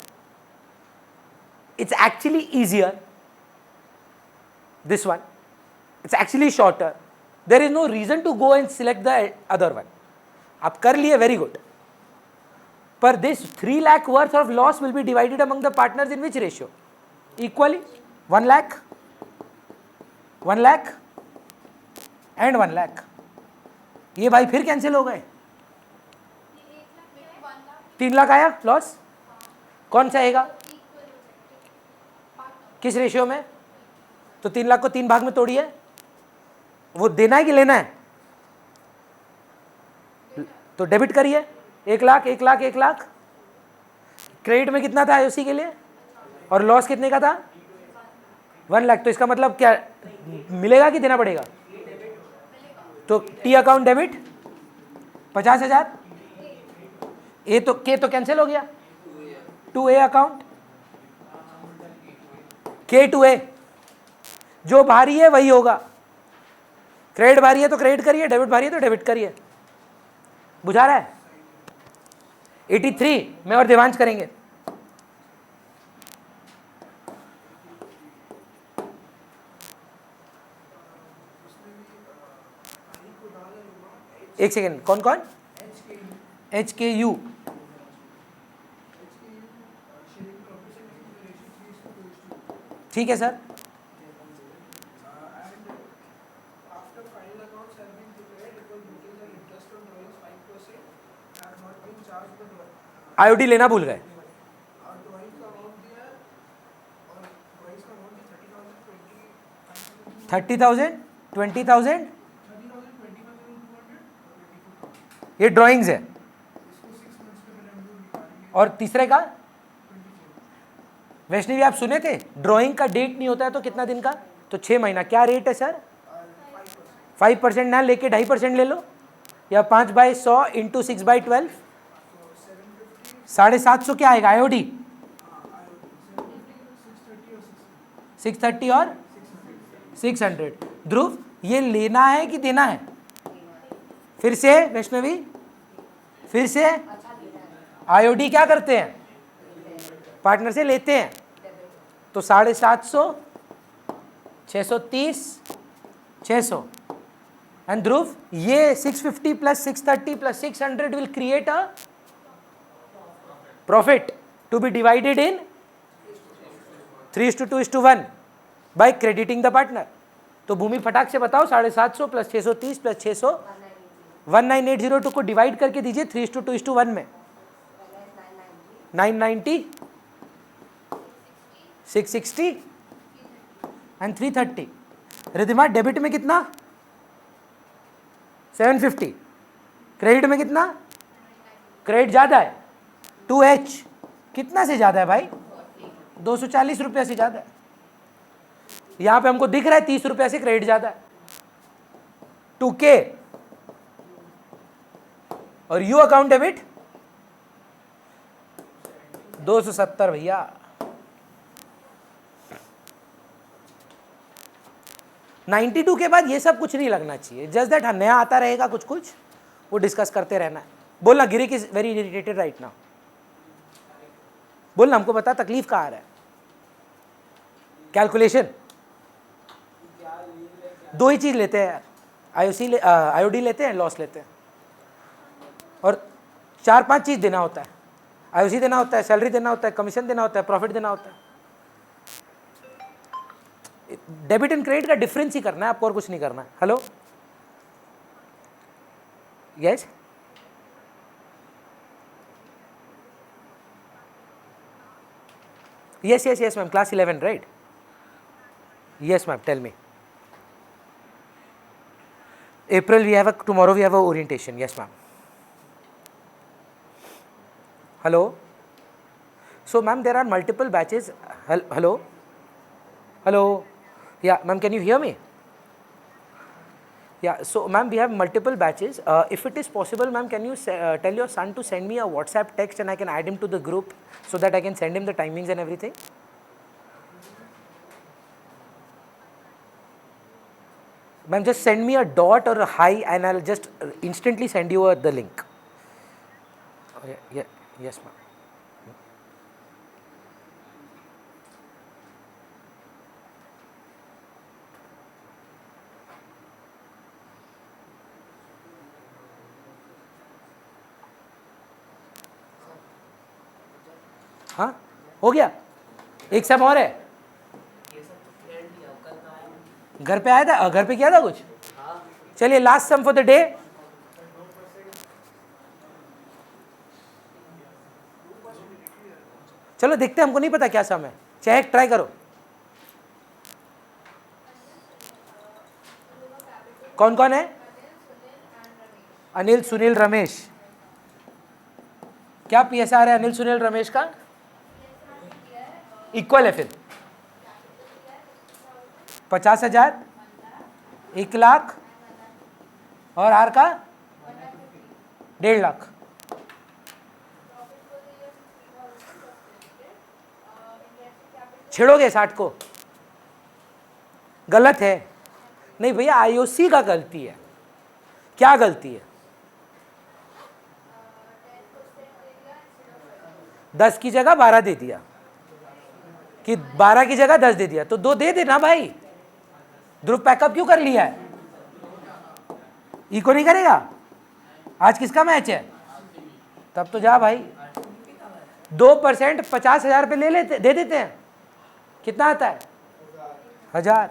It's actually easier, this one, it's actually shorter, there is no reason to go and select the other one. आप कर लिए, very good, पर this 3 lakh worth of loss will be divided among the partners in which ratio? Equally, 1 lakh, 1 lakh and 1 lakh. ये भाई फिर cancel हो गए, 3 लाख आया लॉस, कौन सा आएगा, किस रेशियो में? तो 3 लाख को 3 भाग में तोड़िए, वो देना है कि लेना है? तो डेबिट करिए, 1 लाख 1 लाख 1 लाख, क्रेडिट में कितना था आईओसी के लिए, और लॉस कितने का था? 1 लाख। तो इसका मतलब क्या मिलेगा कि देना पड़ेगा? तो टी अकाउंट डेबिट 50,000, ए तो के तो कैंसिल हो गया, टू ए अकाउंट, के टू ए, जो भारी है वही होगा, क्रेडिट भारी है तो क्रेडिट करिए, डेबिट भारी है तो डेबिट करिए, बुझा रहा है? 83 में और देवांश करेंगे। एक सेकेंड, कौन कौन? HKU, ठीक है सर। आईओडी लेना भूल गए, 30,000, 20,000, ये ड्राइंग्स है, और तीसरे का वैष्णवी आप सुने थे, ड्राइंग का डेट नहीं होता है तो कितना दिन का? तो 6 महीना। क्या रेट है सर? 5% ना लेके 2.5% ले लो, या 5/100 इंटू 6/12, 750 क्या आएगा आईओडी? 630 और 600। ध्रुव ये लेना है कि देना है? फिर से वैष्णवी, फिर से आईओडी क्या करते हैं? पार्टनर से लेते हैं, तो 750, 630, 600, एंड ध्रुव ये 650 plus 630 plus 600 will create a profit to be divided in 3:2:1 by crediting the partner. तो भूमि फटाक से बताओ, 750 प्लस 630 प्लस 600, 19,802 को डिवाइड करके दीजिए 3:2:1 में। 990, 660 एंड 330। रिधिमा डेबिट में कितना? 750। क्रेडिट में कितना? क्रेडिट ज्यादा है, 2H कितना से ज्यादा है भाई? 240 रुपया से ज्यादा है। यहां पे हमको दिख रहा है 30 रुपया से क्रेडिट ज्यादा है। 2K और यू अकाउंट डेबिट 270 भैया। $92 के बाद ये सब कुछ नहीं लगना चाहिए, जस्ट दैट नया आता रहेगा कुछ कुछ, वो डिस्कस करते रहना है। बोलना Girik is very irritated right now, बोलना हमको बता तकलीफ कहाँ आ रहा है। कैलकुलेशन दो ही चीज लेते हैं, आईओडी लेते हैं, लॉस लेते हैं, और 4-5 चीज देना होता है। आईओसी देना होता है, सैलरी देना होता है, कमीशन देना होता है, प्रॉफिट देना होता है। डेबिट एंड क्रेडिट का डिफरेंस ही करना है आपको, और कुछ नहीं करना है। Hello, yes, yes ma'am, class 11 right? Yes ma'am, tell me. April we have tomorrow we have a orientation, yes ma'am. hello. So ma'am, there are multiple batches. Hello, hello. Yeah, ma'am, can you hear me? Yeah, so ma'am, we have multiple batches. If it is possible, ma'am, can you tell your son to send me a WhatsApp text and I can add him to the group so that I can send him the timings and everything? Ma'am, just send me a dot or a hi and I'll just instantly send you the link. Oh, yeah, yes ma'am. हाँ, हो गया, एक सम और है। घर पे आया था, घर पे किया था कुछ। चलिए last sum for the day. चलो देखते हैं, हमको नहीं पता क्या सम है, चाहे ट्राई करो। कौन कौन है? अनिल, सुनील, रमेश। क्या PSR है अनिल, सुनील, रमेश का? इक्वल है फिर 50,000, 1 लाख और आर का 1.5 लाख। छेड़ोगे 60 को? गलत है। नहीं भैया, IOC का गलती है। क्या गलती है? 10 की जगह 12 दे दिया कि 12 की जगह 10 दे दिया, तो 2 दे देना भाई। ध्रुव पैकअप क्यों कर लिया है? इको नहीं करेगा? आज किसका मैच है? तब तो जा भाई। 2% 50,000 पे ले लेते, दे देते हैं। कितना आता है? 1000,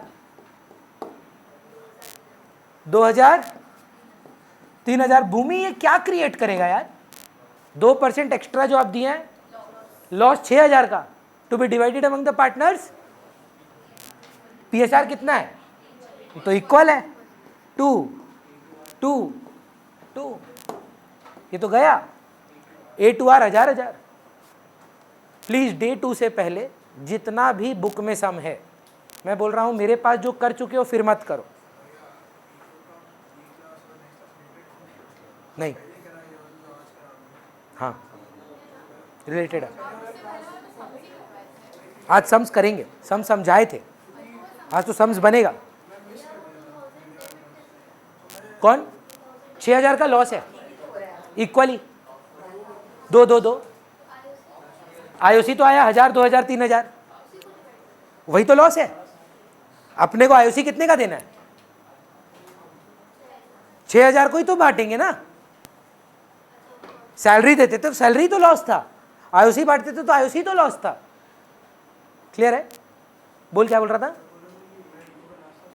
2000, 3000। भूमि ये क्या क्रिएट करेगा यार? 2% एक्स्ट्रा जो आप दिए हैं, लॉस 6000 का, to be divided among the partners. PSR कितना है? तो इक्वल है 2, 2, 2। ये तो गया। A2R 1000। प्लीज डे 2 से पहले जितना भी बुक में सम है, मैं बोल रहा हूं मेरे पास जो कर चुके हो फिर मत करो। नहीं, हाँ रिलेटेड है। आज सम्स करेंगे, सम समझाए थे, आज तो सम्स बनेगा। कौन? 6000 का लॉस है, इक्वली 2, 2, 2। IOC तो आया 1000, 2000, 3000, वही तो लॉस है। अपने को IOC कितने का देना है? 6000 को ही तो बांटेंगे ना। सैलरी देते तो सैलरी तो लॉस था, IOC बांटते तो IOC तो लॉस था। क्लियर है? बोल क्या बोल रहा था?